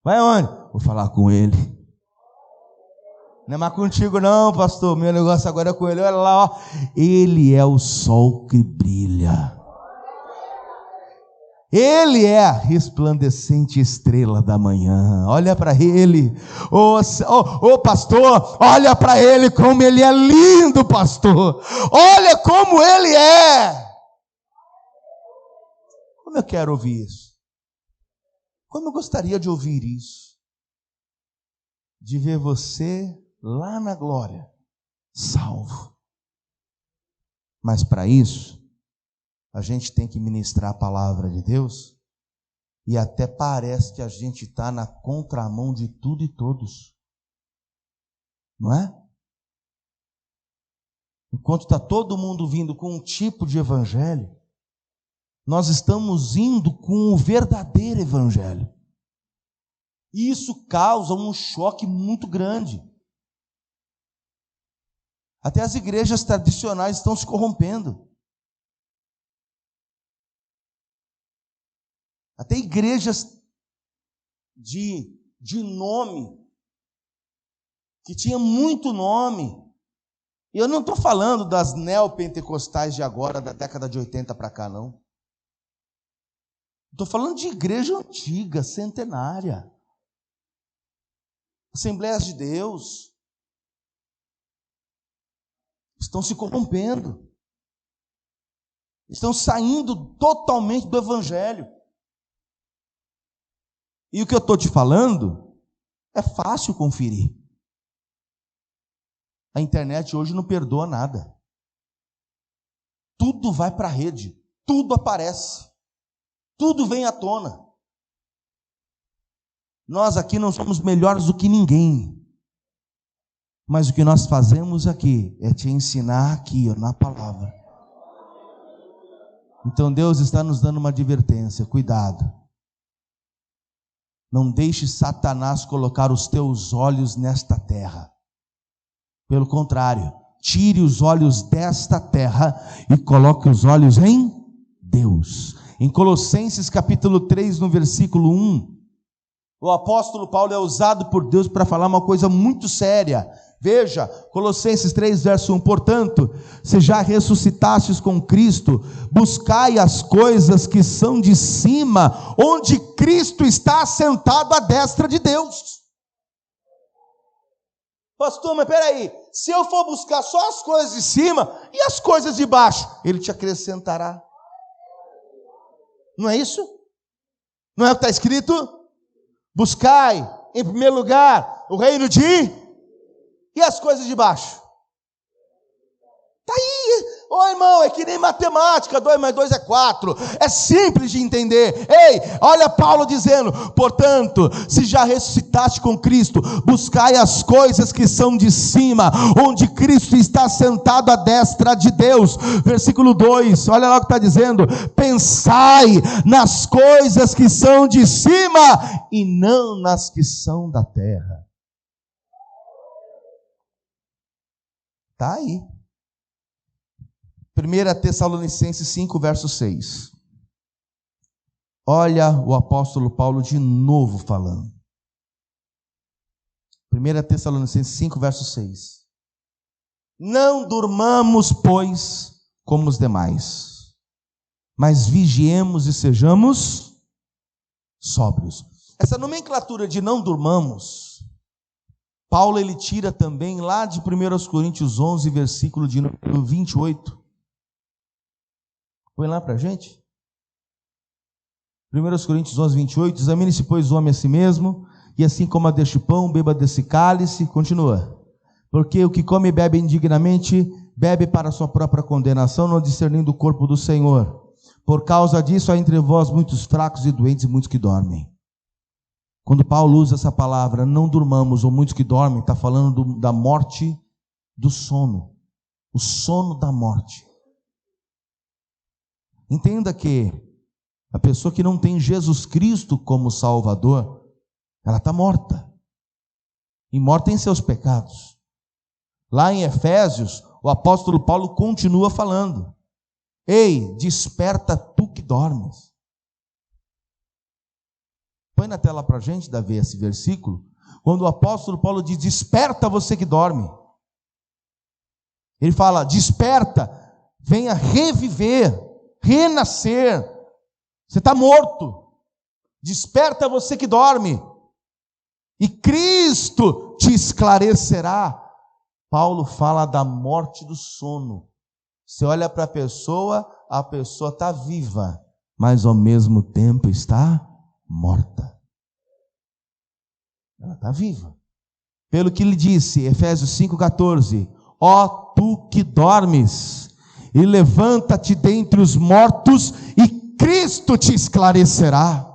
Vai aonde? Vou falar com ele. Não é mais contigo não, pastor, meu negócio agora é com ele. Olha lá, ó. Ele é o sol que brilha. Ele é a resplandecente estrela da manhã. Olha para ele. Ô pastor, olha para ele como ele é lindo, pastor. Olha como ele é. Como eu quero ouvir isso. Como eu gostaria de ouvir isso. De ver você lá na glória, salvo. Mas para isso, a gente tem que ministrar a palavra de Deus, e até parece que a gente está na contramão de tudo e todos, não é? Enquanto está todo mundo vindo com um tipo de evangelho, nós estamos indo com o verdadeiro evangelho, e isso causa um choque muito grande. Até as igrejas tradicionais estão se corrompendo. Até igrejas de nome, que tinha muito nome. E eu não estou falando das neopentecostais de agora, da década de 80 para cá, não. Estou falando de igreja antiga, centenária. Assembleias de Deus. Estão se corrompendo. Estão saindo totalmente do evangelho. E o que eu estou te falando é fácil conferir. A internet hoje não perdoa nada. Tudo vai para a rede, tudo aparece, tudo vem à tona. Nós aqui não somos melhores do que ninguém, mas o que nós fazemos aqui é te ensinar aqui, ó, na palavra. Então Deus está nos dando uma advertência: cuidado. Não deixe Satanás colocar os teus olhos nesta terra. Pelo contrário, tire os olhos desta terra e coloque os olhos em Deus. Em Colossenses capítulo 3, no versículo 1, o apóstolo Paulo é usado por Deus para falar uma coisa muito séria. Veja, Colossenses 3, verso 1, portanto, se já ressuscitastes com Cristo, buscai as coisas que são de cima, onde Cristo está assentado à destra de Deus. Pastor, mas peraí, se eu for buscar só as coisas de cima, e as coisas de baixo? Ele te acrescentará. Não é isso? Não é o que está escrito? Buscai, em primeiro lugar, o reino de... E as coisas de baixo? Está aí. Ô irmão, é que nem matemática, 2 mais 2 é 4. É simples de entender. Ei, olha Paulo dizendo, portanto, se já ressuscitaste com Cristo, buscai as coisas que são de cima, onde Cristo está sentado à destra de Deus. Versículo 2, olha lá o que está dizendo, pensai nas coisas que são de cima, e não nas que são da terra. Está aí. 1 Tessalonicenses 5, verso 6. Olha o apóstolo Paulo de novo falando. 1 Tessalonicenses 5, verso 6. Não durmamos, pois, como os demais, mas vigiemos e sejamos sóbrios. Essa nomenclatura de não durmamos, Paulo ele tira também lá de 1 Coríntios 11, versículo de 28. Põe lá para a gente. 1 Coríntios 11, 28. Examine-se, pois, o homem a si mesmo, e assim coma deste pão, beba desse cálice. Continua. Porque o que come e bebe indignamente, bebe para a sua própria condenação, não discernindo o corpo do Senhor. Por causa disso, há entre vós muitos fracos e doentes, e muitos que dormem. Quando Paulo usa essa palavra, não durmamos, ou muitos que dormem, está falando da morte do sono. O sono da morte. Entenda que a pessoa que não tem Jesus Cristo como Salvador, ela está morta. E morta em seus pecados. Lá em Efésios, o apóstolo Paulo continua falando. Ei, desperta tu que dormes. Põe na tela para a gente, Davi, esse versículo. Quando o apóstolo Paulo diz, desperta você que dorme. Ele fala, desperta, venha reviver, renascer. Você está morto. Desperta você que dorme. E Cristo te esclarecerá. Paulo fala da morte do sono. Você olha para a pessoa está viva, mas ao mesmo tempo está morta. Ela está viva. Pelo que ele disse, Efésios 5,14: ó tu que dormes, e levanta-te dentre os mortos, e Cristo te esclarecerá.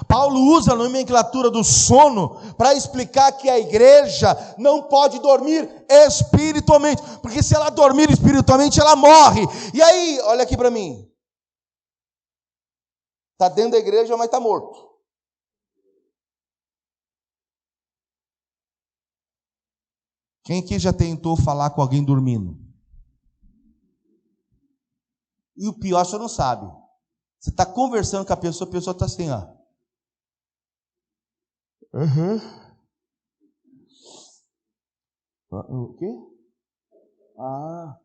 Paulo usa a nomenclatura do sono para explicar que a igreja não pode dormir espiritualmente, porque se ela dormir espiritualmente, ela morre. E aí, olha aqui para mim, está dentro da igreja, mas está morto. Quem aqui já tentou falar com alguém dormindo? E o pior, você não sabe. Você está conversando com a pessoa está assim, ó. O quê? Ah,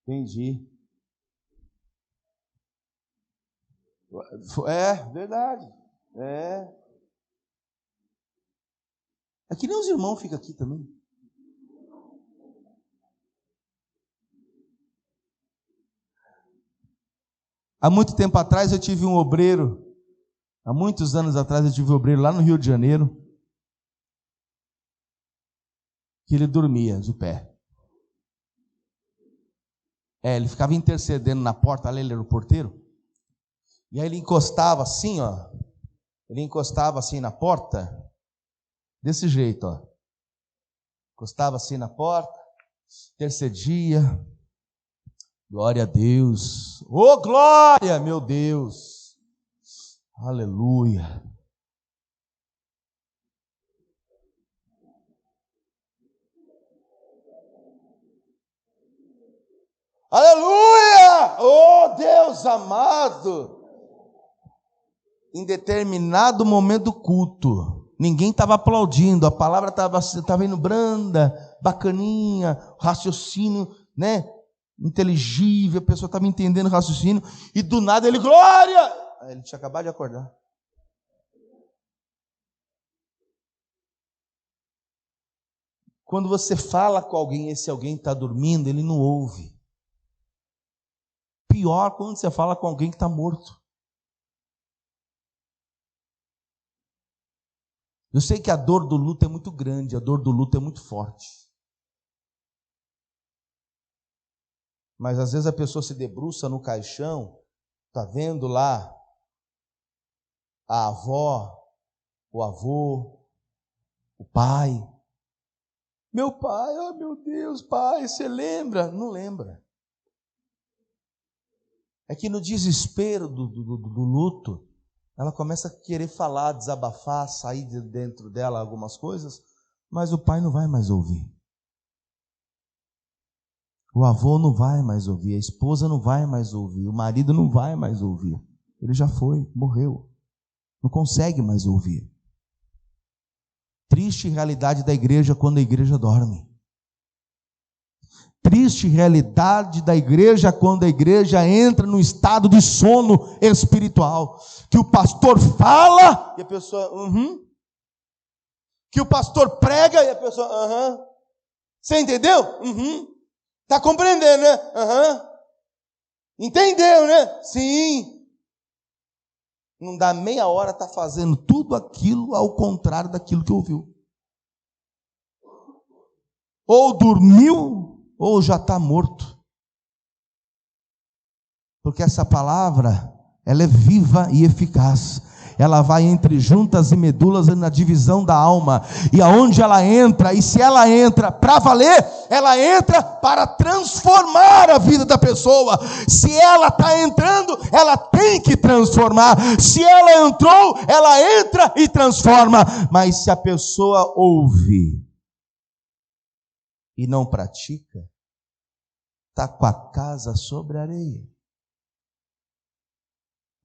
entendi. É, verdade. É que nem os irmãos ficam aqui também. Há muito tempo atrás eu tive um obreiro, há muitos anos atrás eu tive um obreiro lá no Rio de Janeiro, que ele dormia de pé. Ele ficava intercedendo na porta, ali ele era o porteiro, e aí ele encostava assim, ó, na porta, desse jeito, ó. Encostava assim na porta, intercedia. Glória a Deus. Oh, glória, meu Deus. Aleluia. Aleluia! Oh, Deus amado! Em determinado momento do culto, ninguém estava aplaudindo, a palavra estava indo branda, bacaninha, raciocínio, né? Inteligível, a pessoa estava entendendo o raciocínio, e do nada ele, glória! Aí ele tinha acabado de acordar. Quando você fala com alguém, esse alguém está dormindo, ele não ouve. Pior quando você fala com alguém que está morto. Eu sei que a dor do luto é muito grande, a dor do luto é muito forte. Mas às vezes a pessoa se debruça no caixão, está vendo lá a avó, o avô, o pai. Meu pai, oh meu Deus, pai, você lembra? Não lembra. É que no desespero do luto, ela começa a querer falar, desabafar, sair de dentro dela algumas coisas, mas o pai não vai mais ouvir. O avô não vai mais ouvir, a esposa não vai mais ouvir, o marido não vai mais ouvir. Ele já foi, morreu. Não consegue mais ouvir. Triste realidade da igreja quando a igreja dorme. Triste realidade da igreja quando a igreja entra num estado de sono espiritual. Que o pastor fala e a pessoa, Que o pastor prega e a pessoa, Você entendeu? Está compreendendo, né? Entendeu, né? Sim. Não dá meia hora, está fazendo tudo aquilo ao contrário daquilo que ouviu. Ou dormiu, ou já está morto. Porque essa palavra, ela é viva e eficaz. Ela vai entre juntas e medulas na divisão da alma. E aonde ela entra, e se ela entra para valer, ela entra para transformar a vida da pessoa. Se ela está entrando, ela tem que transformar. Se ela entrou, ela entra e transforma. Mas se a pessoa ouve e não pratica, está com a casa sobre a areia.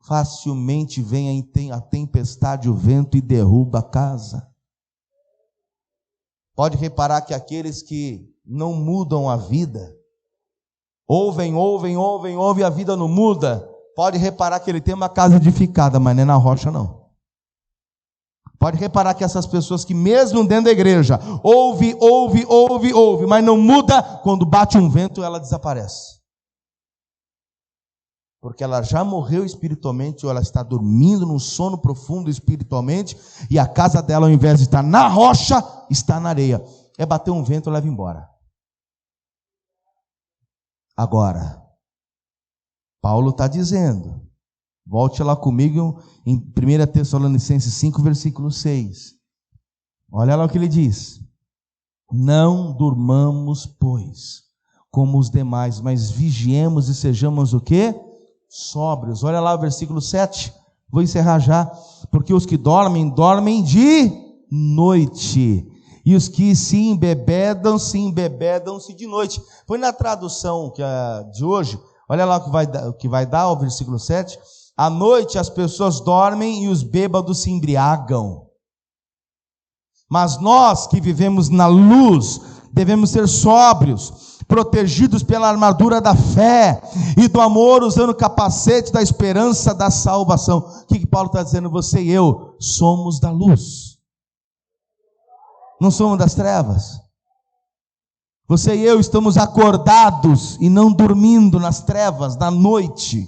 Facilmente vem a tempestade, o vento e derruba a casa. Pode reparar que aqueles que não mudam a vida, ouvem, e a vida não muda, pode reparar que ele tem uma casa edificada, mas não é na rocha não. Pode reparar que essas pessoas que mesmo dentro da igreja, ouve, mas não muda, quando bate um vento ela desaparece. Porque ela já morreu espiritualmente, ou ela está dormindo num sono profundo espiritualmente, e a casa dela, ao invés de estar na rocha, está na areia. É bater um vento, leva embora. Agora, Paulo está dizendo, volte lá comigo em 1 Tessalonicenses 5, versículo 6. Olha lá o que ele diz. Não durmamos, pois, como os demais, mas vigiemos e sejamos o quê? Sóbrios. Olha lá o versículo 7. Vou encerrar já. Porque os que dormem, dormem de noite. E os que se embebedam-se de noite. Põe na tradução de hoje. Olha lá o que vai dar, o versículo 7. À noite as pessoas dormem e os bêbados se embriagam. Mas nós que vivemos na luz, devemos ser sóbrios, protegidos pela armadura da fé e do amor, usando o capacete da esperança da salvação. O que Paulo está dizendo? Você e eu somos da luz. Não somos das trevas. Você e eu estamos acordados e não dormindo nas trevas, na noite.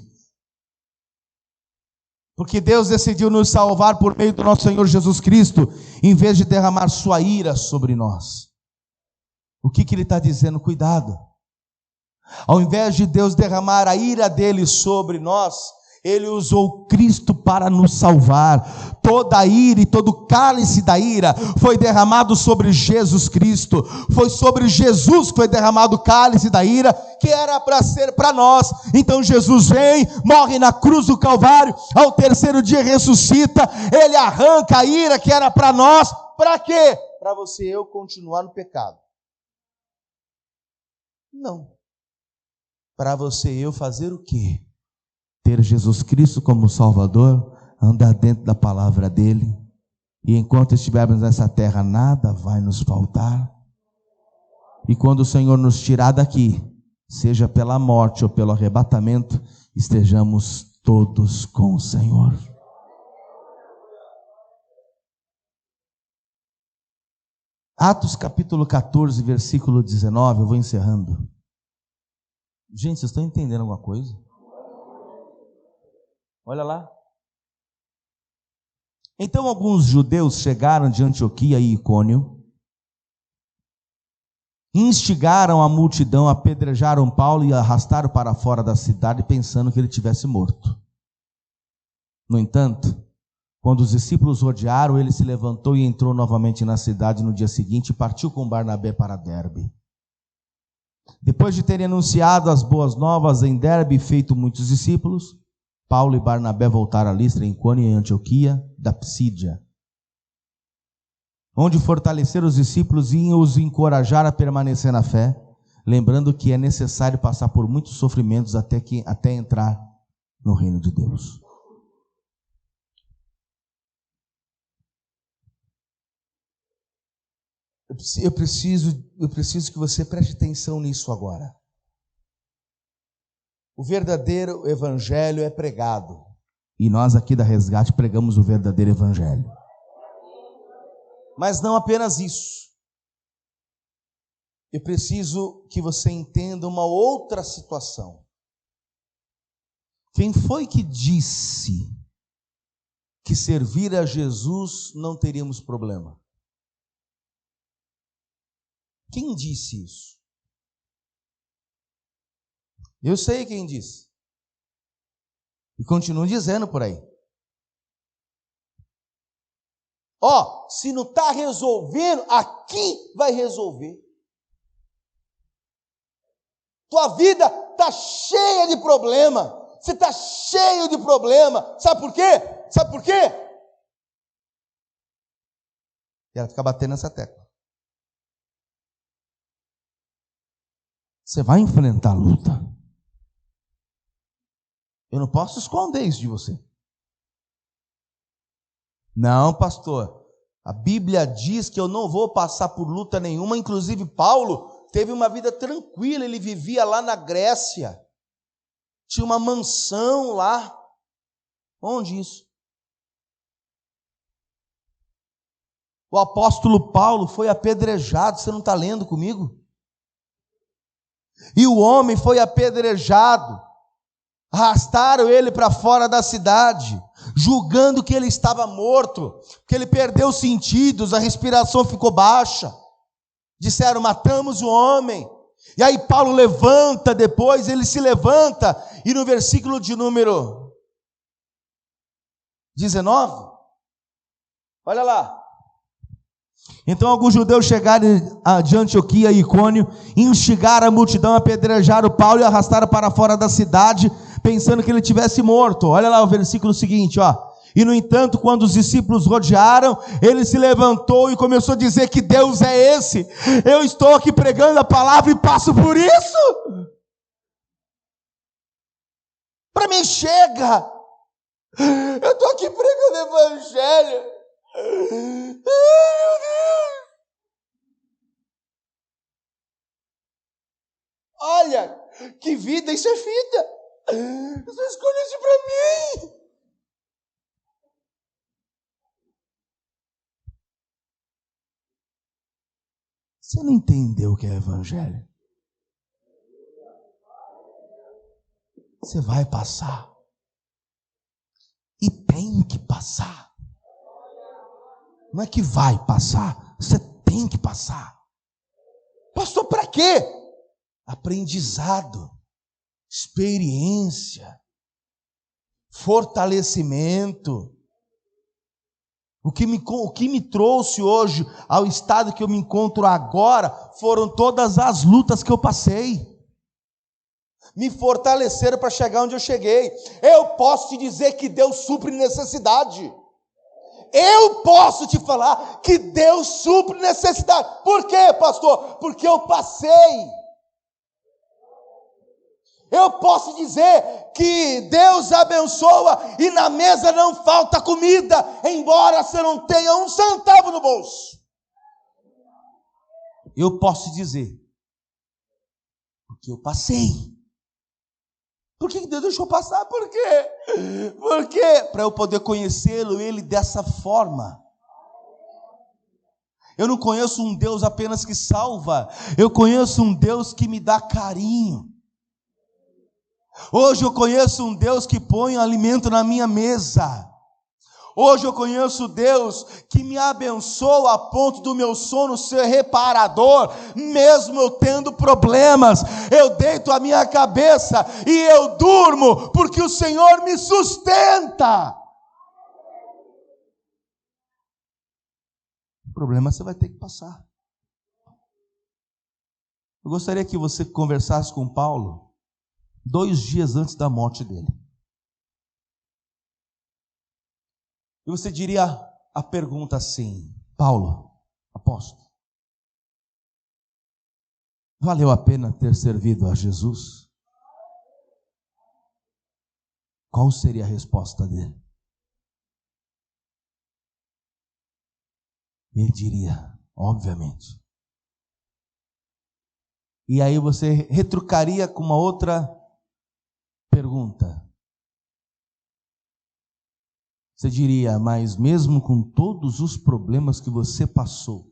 Porque Deus decidiu nos salvar por meio do nosso Senhor Jesus Cristo, em vez de derramar sua ira sobre nós. O que Ele está dizendo? Cuidado. Ao invés de Deus derramar a ira dele sobre nós, Ele usou Cristo para nos salvar. Toda a ira e todo o cálice da ira foi derramado sobre Jesus Cristo. Foi sobre Jesus que foi derramado o cálice da ira, que era para ser para nós. Então Jesus vem, morre na cruz do Calvário, ao terceiro dia ressuscita, Ele arranca a ira que era para nós. Para quê? Para você e eu continuar no pecado? Não. para você e eu fazer o quê? Ter Jesus Cristo como Salvador, andar dentro da palavra dele, e enquanto estivermos nessa terra, nada vai nos faltar. E quando o Senhor nos tirar daqui, seja pela morte ou pelo arrebatamento, estejamos todos com o Senhor. Atos capítulo 14, versículo 19, eu vou encerrando. Gente, vocês estão entendendo alguma coisa? Olha lá. Então alguns judeus chegaram de Antioquia e Icônio, instigaram a multidão, apedrejaram Paulo e arrastaram para fora da cidade, pensando que ele tivesse morto. No entanto, quando os discípulos rodearam, ele se levantou e entrou novamente na cidade no dia seguinte e partiu com Barnabé para Derbe. Depois de terem anunciado as boas novas em Derbe e feito muitos discípulos, Paulo e Barnabé voltaram a Listra, Icônio e Antioquia da Psídia, onde fortaleceram os discípulos e os encorajar a permanecer na fé, lembrando que é necessário passar por muitos sofrimentos até entrar no reino de Deus. Eu preciso que você preste atenção nisso agora. O verdadeiro evangelho é pregado. E nós aqui da Resgate pregamos o verdadeiro evangelho. Mas não apenas isso. Eu preciso que você entenda uma outra situação. Quem foi que disse que servir a Jesus não teríamos problema? Quem disse isso? Eu sei quem disse. E continuo dizendo por aí. Se não está resolvendo, aqui vai resolver. Tua vida está cheia de problema. Você está cheio de problema. Sabe por quê? Sabe por quê? E ela fica batendo nessa tecla. Você vai enfrentar a luta. Eu não posso esconder isso de você. Não, pastor. A Bíblia diz que eu não vou passar por luta nenhuma. Inclusive, Paulo teve uma vida tranquila. Ele vivia lá na Grécia. Tinha uma mansão lá. Onde isso? O apóstolo Paulo foi apedrejado. Você não está lendo comigo? E o homem foi apedrejado, arrastaram ele para fora da cidade, julgando que ele estava morto, que ele perdeu os sentidos, a respiração ficou baixa. Disseram, matamos o homem. E aí Paulo levanta depois, ele se levanta, e no versículo de número 19, olha lá. Então alguns judeus chegaram de Antioquia e Icônio, instigaram a multidão, apedrejaram Paulo e arrastaram para fora da cidade, pensando que ele tivesse morto. Olha lá o versículo seguinte, E no entanto, quando os discípulos rodearam, ele se levantou e começou a dizer que Deus é esse. Eu estou aqui pregando a palavra e passo por isso. Para mim chega. Eu estou aqui pregando o evangelho. Ai, meu Deus! Olha, que vida, isso é vida! Você escolheu isso para mim! Você não entendeu o que é evangelho? Você vai passar. E tem que passar. Não é que vai passar, você tem que passar. Pastor, para quê? Aprendizado, experiência, fortalecimento. O que me trouxe hoje ao estado que eu me encontro agora foram todas as lutas que eu passei. Me fortaleceram para chegar onde eu cheguei. Eu posso te dizer que Deus supre necessidade. Eu posso te falar que Deus supre necessidade. Por quê, pastor? Porque eu passei. Eu posso dizer que Deus abençoa e na mesa não falta comida, embora você não tenha um centavo no bolso. Eu posso dizer, porque eu passei. Por que Deus deixou passar? Por quê? Por quê? Para eu poder conhecê-lo, Ele dessa forma. Eu não conheço um Deus apenas que salva, eu conheço um Deus que me dá carinho. Hoje eu conheço um Deus que põe alimento na minha mesa. Hoje eu conheço Deus que me abençoa a ponto do meu sono ser reparador, mesmo eu tendo problemas. Eu deito a minha cabeça e eu durmo, porque o Senhor me sustenta. O problema você vai ter que passar. Eu gostaria que você conversasse com Paulo 2 dias antes da morte dele. E você diria a pergunta assim: Paulo, apóstolo, valeu a pena ter servido a Jesus? Qual seria a resposta dele? Ele diria, obviamente. E aí você retrucaria com uma outra pergunta. Você diria, mas mesmo com todos os problemas que você passou,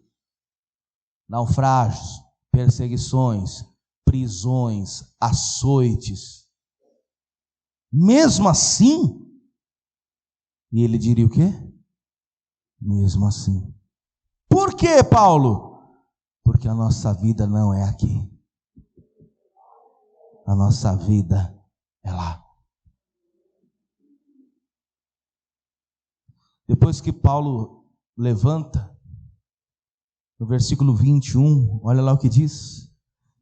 naufrágios, perseguições, prisões, açoites, mesmo assim? E ele diria o quê? Mesmo assim. Por quê, Paulo? Porque a nossa vida não é aqui. A nossa vida é lá. Depois que Paulo levanta, no versículo 21, olha lá o que diz.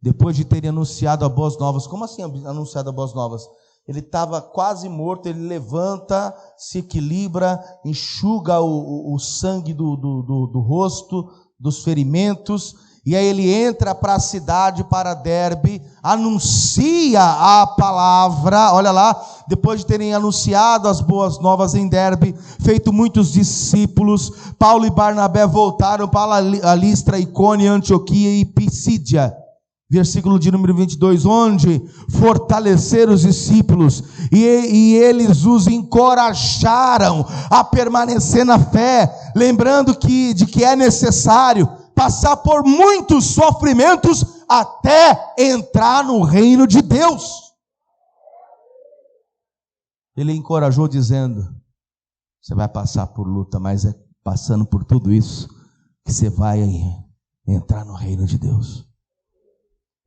Depois de terem anunciado a boas novas. Como assim anunciado a boas novas? Ele estava quase morto, ele levanta, se equilibra, enxuga o sangue do rosto, dos ferimentos, e aí ele entra para a cidade, para Derbe, anuncia a palavra, olha lá, depois de terem anunciado as boas novas em Derbe, feito muitos discípulos, Paulo e Barnabé voltaram para Listra, Icônio, Antioquia e Pisídia. Versículo de número 22, onde fortaleceram os discípulos e eles os encorajaram a permanecer na fé, lembrando de que é necessário passar por muitos sofrimentos até entrar no reino de Deus. Ele encorajou dizendo, você vai passar por luta, mas é passando por tudo isso que você vai entrar no reino de Deus.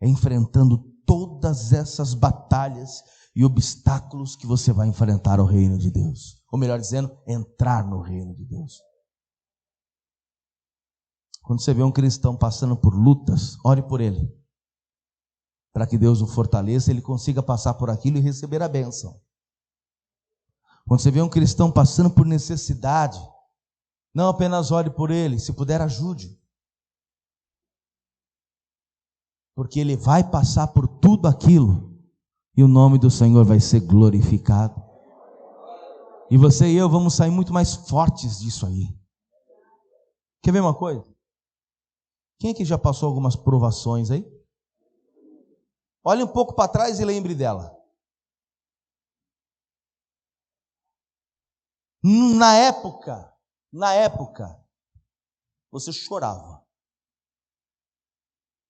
É enfrentando todas essas batalhas e obstáculos que você vai enfrentar ao reino de Deus. Ou melhor dizendo, entrar no reino de Deus. Quando você vê um cristão passando por lutas, ore por ele. Para que Deus o fortaleça, ele consiga passar por aquilo e receber a bênção. Quando você vê um cristão passando por necessidade, não apenas ore por ele, se puder ajude. Porque ele vai passar por tudo aquilo e o nome do Senhor vai ser glorificado. E você e eu vamos sair muito mais fortes disso aí. Quer ver uma coisa? Quem é que já passou algumas provações aí? Olhe um pouco para trás e lembre dela. Na época, você chorava.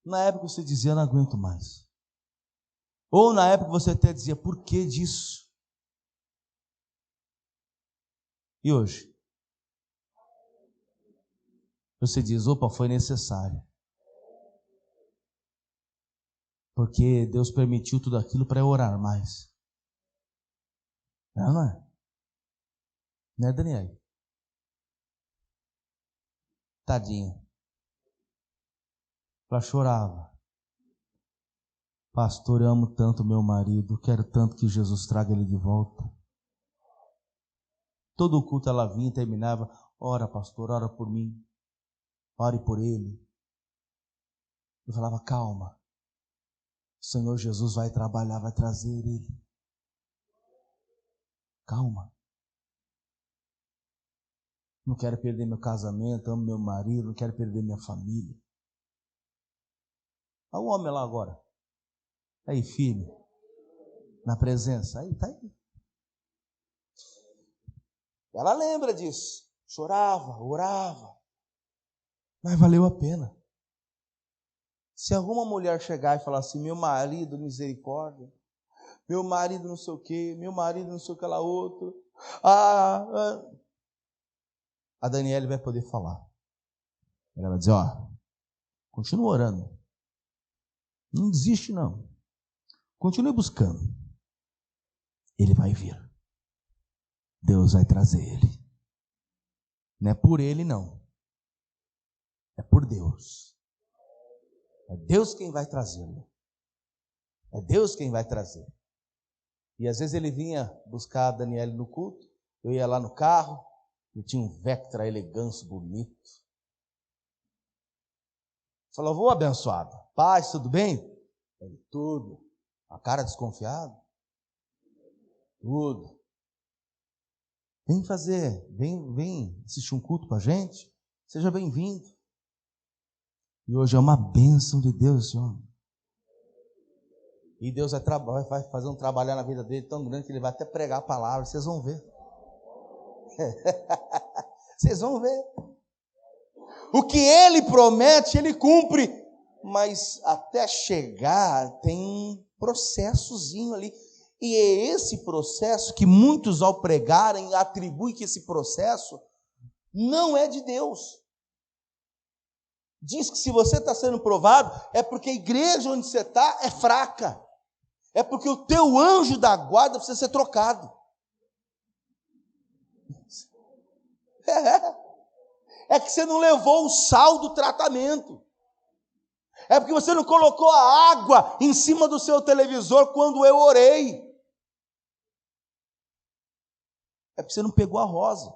Na época você dizia, não aguento mais. Ou na época você até dizia, por que disso? E hoje? Você diz, opa, foi necessário. Porque Deus permitiu tudo aquilo para eu orar mais. Não é? Não é, Daniel? Tadinha. Ela chorava. Pastor, eu amo tanto meu marido, quero tanto que Jesus traga ele de volta. Todo o culto ela vinha e terminava, ora pastor, ora por mim, ore por ele. Eu falava, calma, O Senhor Jesus vai trabalhar, vai trazer ele. Calma. Não quero perder meu casamento, amo meu marido, não quero perder minha família. Olha o homem lá agora. Aí, filho. Na presença. Aí, tá aí. Ela lembra disso. Chorava, orava. Mas valeu a pena. Se alguma mulher chegar e falar assim, meu marido, misericórdia, meu marido não sei o quê, meu marido não sei o que lá outro, a Daniele vai poder falar. Ela vai dizer, continua orando. Não desiste não. Continue buscando. Ele vai vir. Deus vai trazer ele. Não é por ele não. É por Deus. É Deus quem vai trazê-lo. É Deus quem vai trazer. E às vezes ele vinha buscar a Daniele no culto, eu ia lá no carro, ele tinha um Vectra elegante, bonito. Falou, vou abençoado. Paz, tudo bem? Ele, tudo. A cara desconfiada. Tudo. Vem assistir um culto com a gente. Seja bem-vindo. E hoje é uma bênção de Deus, Senhor. E Deus vai fazer um trabalho na vida dele tão grande que ele vai até pregar a palavra. Vocês vão ver. Vocês vão ver. O que ele promete, ele cumpre. Mas até chegar, tem um processozinho ali. E é esse processo que muitos, ao pregarem, atribuem que esse processo não é de Deus. Diz que se você está sendo provado, é porque a igreja onde você está é fraca. É porque o teu anjo da guarda precisa ser trocado. É que você não levou o sal do tratamento. É porque você não colocou a água em cima do seu televisor quando eu orei. É porque você não pegou a rosa.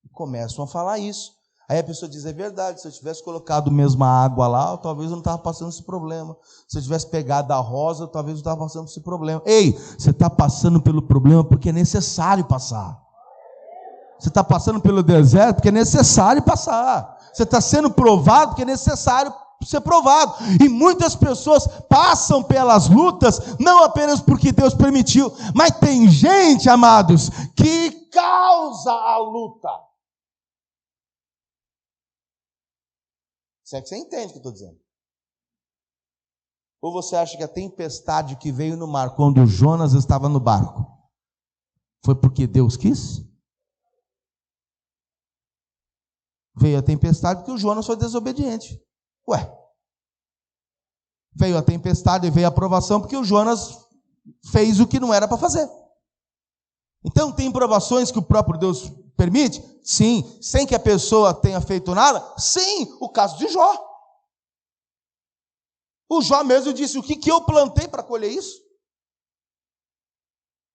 E começam a falar isso. Aí a pessoa diz, é verdade, se eu tivesse colocado mesmo a água lá, talvez eu não estava passando esse problema. Se eu tivesse pegado a rosa, talvez eu estava passando esse problema. Ei, você está passando pelo problema porque é necessário passar. Você está passando pelo deserto porque é necessário passar. Você está sendo provado porque é necessário ser provado. E muitas pessoas passam pelas lutas, não apenas porque Deus permitiu, mas tem gente, amados, que causa a luta. Se é que você entende o que eu estou dizendo. Ou você acha que a tempestade que veio no mar quando Jonas estava no barco foi porque Deus quis? Veio a tempestade porque o Jonas foi desobediente. Veio a tempestade e veio a provação porque o Jonas fez o que não era para fazer. Então tem provações que o próprio Deus permite? Sim. Sem que a pessoa tenha feito nada? Sim. O caso de Jó. O Jó mesmo disse, o que eu plantei para colher isso?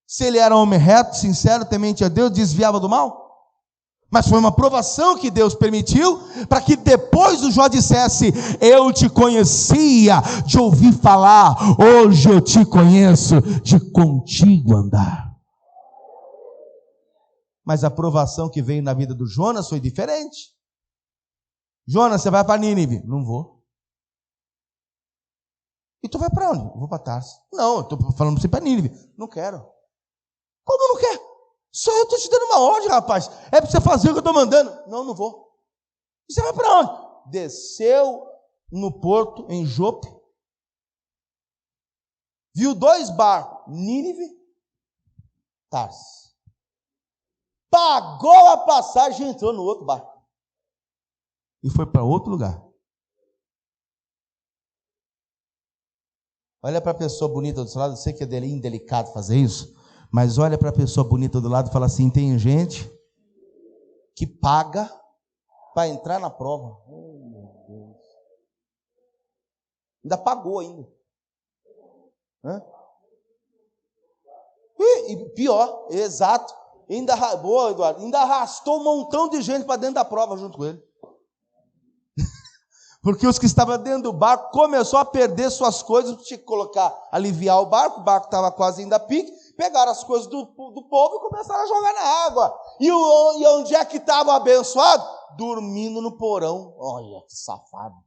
Se ele era homem reto, sincero, temente a Deus, desviava do mal? Mas foi uma provação que Deus permitiu, para que depois o Jó dissesse, eu te conhecia de ouvir falar, hoje eu te conheço de contigo andar. Mas a provação que veio na vida do Jonas foi diferente. Jonas, você vai para Nínive? Não vou. E tu vai para onde? Eu vou para Tarso. Não, eu estou falando para você ir para Nínive. Não quero. Como não quer? Só eu estou te dando uma ordem, rapaz. É para você fazer o que eu estou mandando. Não, não vou. E você vai para onde? Desceu no porto, em Jope. Viu 2 barcos. Nínive, Tarso. Pagou a passagem e entrou no outro barco. E foi para outro lugar. Olha para a pessoa bonita do seu lado. Eu sei que é indelicado fazer isso. Mas olha para a pessoa bonita do lado e fala assim, tem gente que paga para entrar na prova. Oh, meu Deus. Ainda pagou ainda. E pior, exato. Boa, Eduardo, ainda arrastou um montão de gente para dentro da prova junto com ele. Porque os que estavam dentro do barco começaram a perder suas coisas, tinha que aliviar o barco estava quase indo a pique, pegaram as coisas do povo e começaram a jogar na água. E onde é que estava o abençoado? Dormindo no porão. Olha que safado.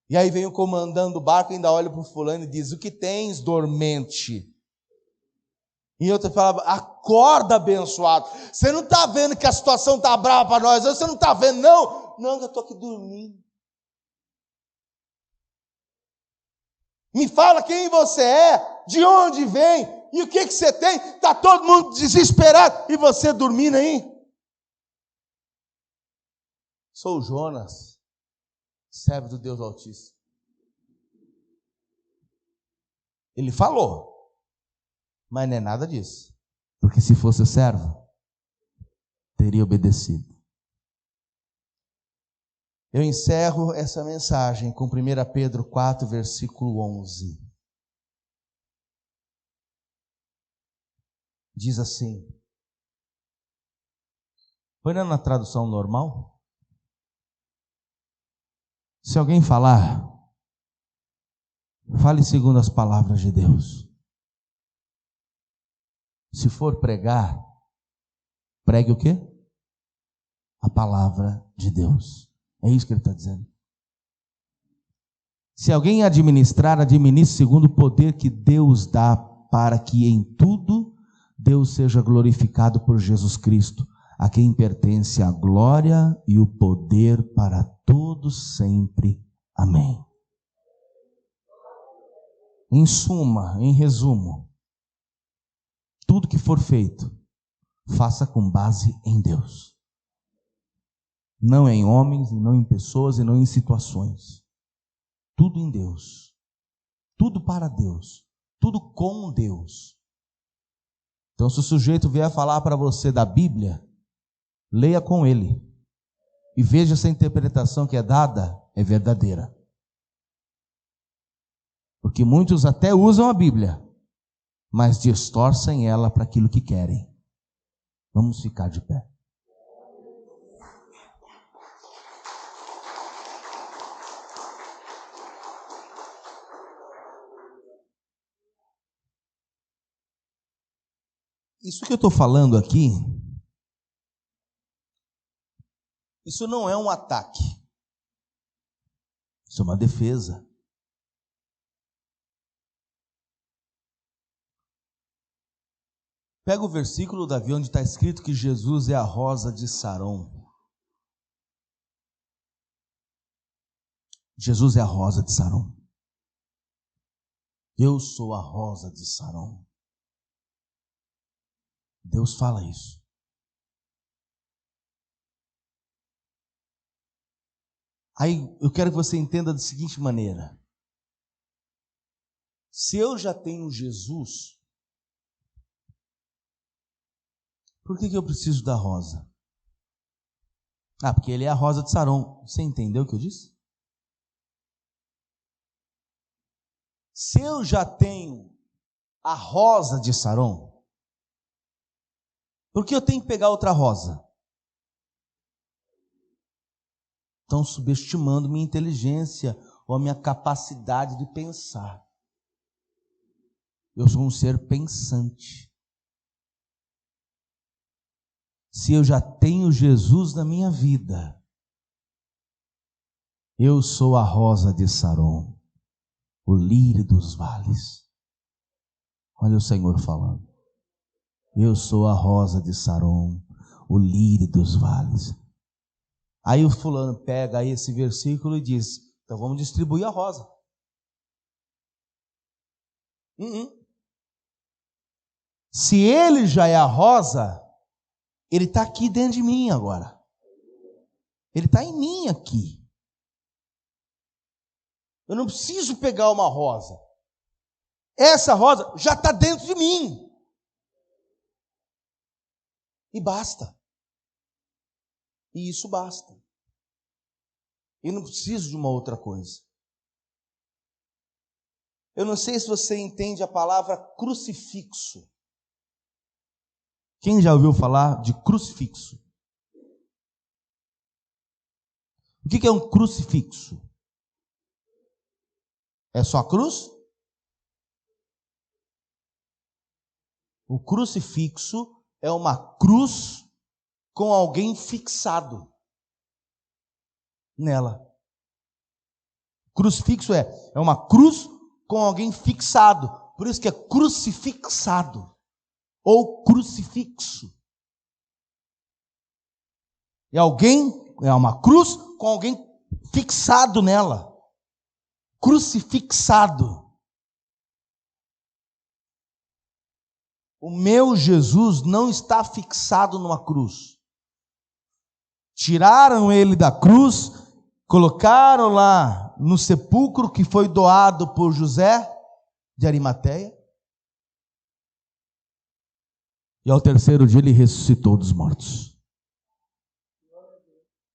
E aí vem o comandante do barco, ainda olha para o fulano e diz: o que tens, dormente? E outro falava: acorda, abençoado. Você não está vendo que a situação está brava para nós? Você não está vendo, não? Não, eu estou aqui dormindo. Me fala quem você é, de onde vem, e o que você tem. Está todo mundo desesperado, e você dormindo aí? Sou Jonas, servo do Deus Altíssimo. Ele falou, mas não é nada disso. Porque se fosse o servo, teria obedecido. Eu encerro essa mensagem com 1 Pedro 4, versículo 11. Diz assim, põe na tradução normal. Se alguém falar, fale segundo as palavras de Deus. Se for pregar, pregue o quê? A palavra de Deus. É isso que ele está dizendo. Se alguém administrar, administre segundo o poder que Deus dá, para que em tudo Deus seja glorificado por Jesus Cristo, a quem pertence a glória e o poder para todos sempre. Amém. Em suma, em resumo, tudo que for feito, faça com base em Deus. Não em homens, não em pessoas e não em situações. Tudo em Deus. Tudo para Deus. Tudo com Deus. Então, se o sujeito vier falar para você da Bíblia, leia com ele. E veja se a interpretação que é dada é verdadeira. Porque muitos até usam a Bíblia, mas distorcem ela para aquilo que querem. Vamos ficar de pé. Isso que eu estou falando aqui, isso não é um ataque. Isso é uma defesa. Pega o versículo, Davi, onde está escrito que Jesus é a rosa de Saron. Jesus é a rosa de Saron. Eu sou a rosa de Saron. Deus fala isso. Aí eu quero que você entenda da seguinte maneira. Se eu já tenho Jesus, por que eu preciso da rosa? Porque ele é a rosa de Saron. Você entendeu o que eu disse? Se eu já tenho a rosa de Saron, por que eu tenho que pegar outra rosa? Estão subestimando minha inteligência ou a minha capacidade de pensar. Eu sou um ser pensante. Se eu já tenho Jesus na minha vida, eu sou a rosa de Saron, o lírio dos vales. Olha o Senhor falando. Eu sou a rosa de Saron, o lírio dos vales. Aí o fulano pega aí esse versículo e diz, então vamos distribuir a rosa. Se ele já é a rosa, ele está aqui dentro de mim agora. Ele está em mim aqui. Eu não preciso pegar uma rosa. Essa rosa já está dentro de mim. E basta. E isso basta. Eu não preciso de uma outra coisa. Eu não sei se você entende a palavra crucifixo. Quem já ouviu falar de crucifixo? O que é um crucifixo? É só a cruz? O crucifixo é uma cruz com alguém fixado nela. Crucifixo é uma cruz com alguém fixado. Por isso que é crucifixado ou crucifixo. É uma cruz com alguém fixado nela. Crucifixado. O meu Jesus não está fixado numa cruz. Tiraram ele da cruz, colocaram lá no sepulcro que foi doado por José de Arimateia. E ao terceiro dia ele ressuscitou dos mortos.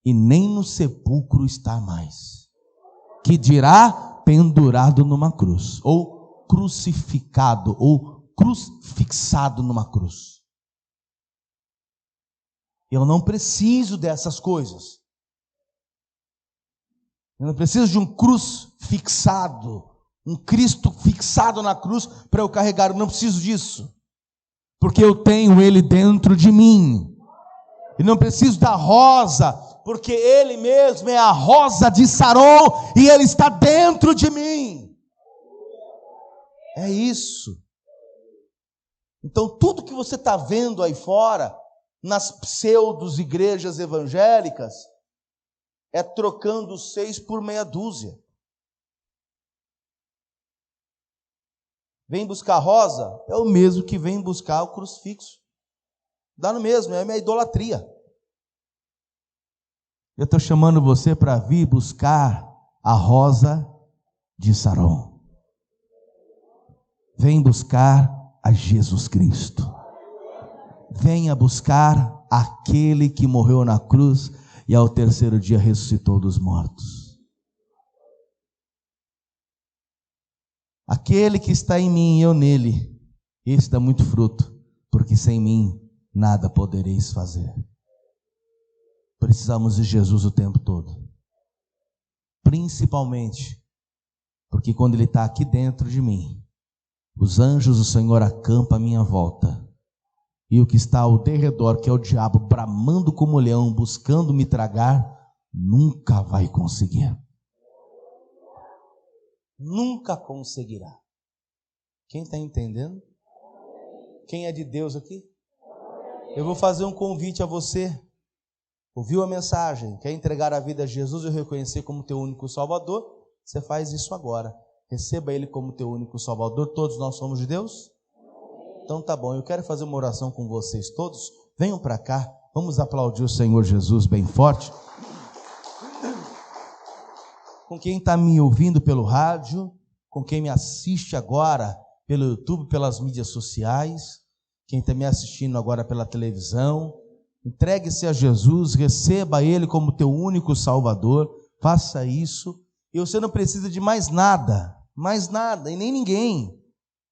E nem no sepulcro está mais. Que dirá pendurado numa cruz, ou crucificado, ou crucifixado numa cruz. Eu não preciso dessas coisas. Eu não preciso de um cruz fixado, um Cristo fixado na cruz para eu carregar. Eu não preciso disso, porque eu tenho Ele dentro de mim. E não preciso da rosa, porque Ele mesmo é a rosa de Saron e Ele está dentro de mim. É isso. Então tudo que você está vendo aí fora, nas pseudos igrejas evangélicas, é trocando 6 por meia dúzia. Vem buscar rosa, é o mesmo que vem buscar o crucifixo. Dá no mesmo, é a minha idolatria. Eu estou chamando você para vir buscar a rosa de Saron. Vem buscar a Jesus Cristo. Venha buscar aquele que morreu na cruz e ao terceiro dia ressuscitou dos mortos. Aquele que está em mim e eu nele, esse dá muito fruto, porque sem mim nada podereis fazer. Precisamos de Jesus o tempo todo. Principalmente porque quando Ele está aqui dentro de mim, os anjos do Senhor acampam à minha volta. E o que está ao derredor, que é o diabo, bramando como leão, buscando me tragar, nunca vai conseguir. Nunca conseguirá. Quem está entendendo? Quem é de Deus aqui? Eu vou fazer um convite a você. Ouviu a mensagem? Quer entregar a vida a Jesus e reconhecer como teu único Salvador? Você faz isso agora. Receba Ele como teu único Salvador. Todos nós somos de Deus? Então tá bom, eu quero fazer uma oração com vocês todos. Venham para cá, vamos aplaudir o Senhor Jesus bem forte. Com quem está me ouvindo pelo rádio, com quem me assiste agora pelo YouTube, pelas mídias sociais, quem está me assistindo agora pela televisão, entregue-se a Jesus, receba Ele como teu único Salvador, faça isso, e você não precisa de mais nada, e nem ninguém.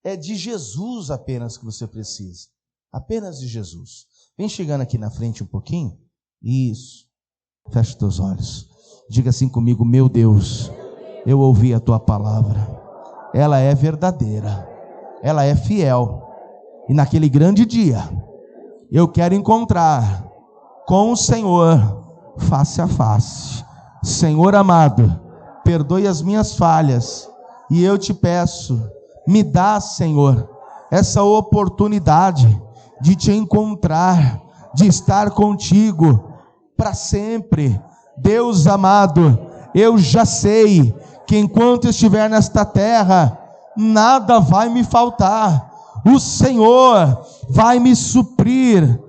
É de Jesus apenas que você precisa. Apenas de Jesus. Vem chegando aqui na frente um pouquinho. Isso. Feche os teus olhos. Diga assim comigo: meu Deus, eu ouvi a tua palavra. Ela é verdadeira. Ela é fiel. E naquele grande dia, eu quero encontrar com o Senhor face a face. Senhor amado, perdoe as minhas falhas. E eu te peço, me dá, Senhor, essa oportunidade de te encontrar, de estar contigo para sempre. Deus amado, eu já sei que enquanto estiver nesta terra, nada vai me faltar. O Senhor vai me suprir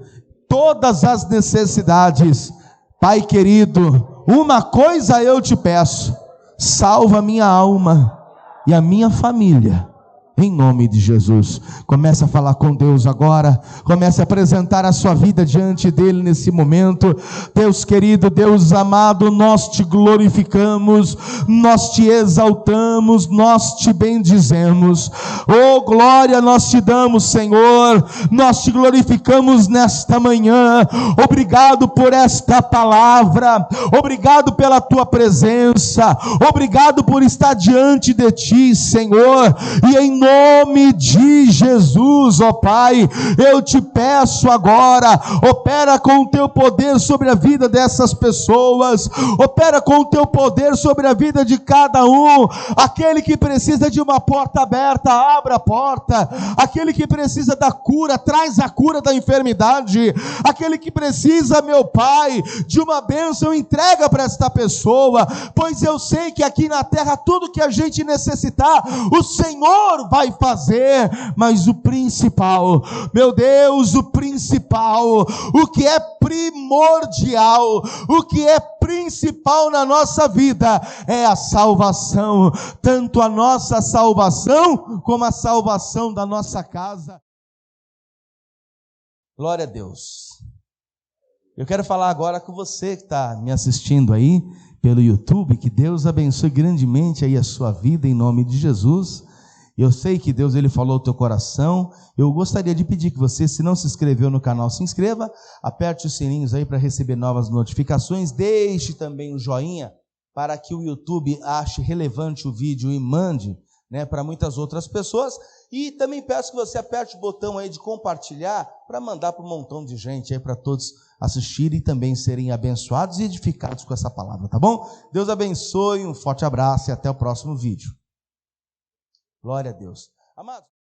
todas as necessidades. Pai querido, uma coisa eu te peço: salva minha alma e a minha família. em nome de Jesus. Comece a falar com Deus agora, comece a apresentar a sua vida diante dele nesse momento. Deus querido, Deus amado, nós te glorificamos, nós te exaltamos, nós te bendizemos. Oh glória nós te damos, Senhor, nós te glorificamos nesta manhã. Obrigado por esta palavra, obrigado pela tua presença, obrigado por estar diante de ti, Senhor, e em nome de Jesus, ó Pai, eu te peço agora, opera com o teu poder sobre a vida dessas pessoas, opera com o teu poder sobre a vida de cada um. Aquele que precisa de uma porta aberta, abra a porta. Aquele que precisa da cura, traz a cura da enfermidade. Aquele que precisa, meu Pai, de uma bênção, entrega para esta pessoa, pois eu sei que aqui na terra tudo que a gente necessitar, o Senhor vai fazer. Mas o principal, meu Deus, o principal, o que é primordial, o que é principal na nossa vida é a salvação, tanto a nossa salvação como a salvação da nossa casa. Glória a Deus. Eu quero falar agora com você que está me assistindo aí pelo YouTube, que Deus abençoe grandemente aí a sua vida em nome de Jesus. Eu sei que Deus ele falou ao teu coração. Eu gostaria de pedir que você, se não se inscreveu no canal, se inscreva, aperte os sininhos aí para receber novas notificações, deixe também o joinha para que o YouTube ache relevante o vídeo e mande, para muitas outras pessoas. E também peço que você aperte o botão aí de compartilhar para mandar para um montão de gente aí, para todos assistirem e também serem abençoados e edificados com essa palavra, tá bom? Deus abençoe, um forte abraço e até o próximo vídeo. Glória a Deus. Amados.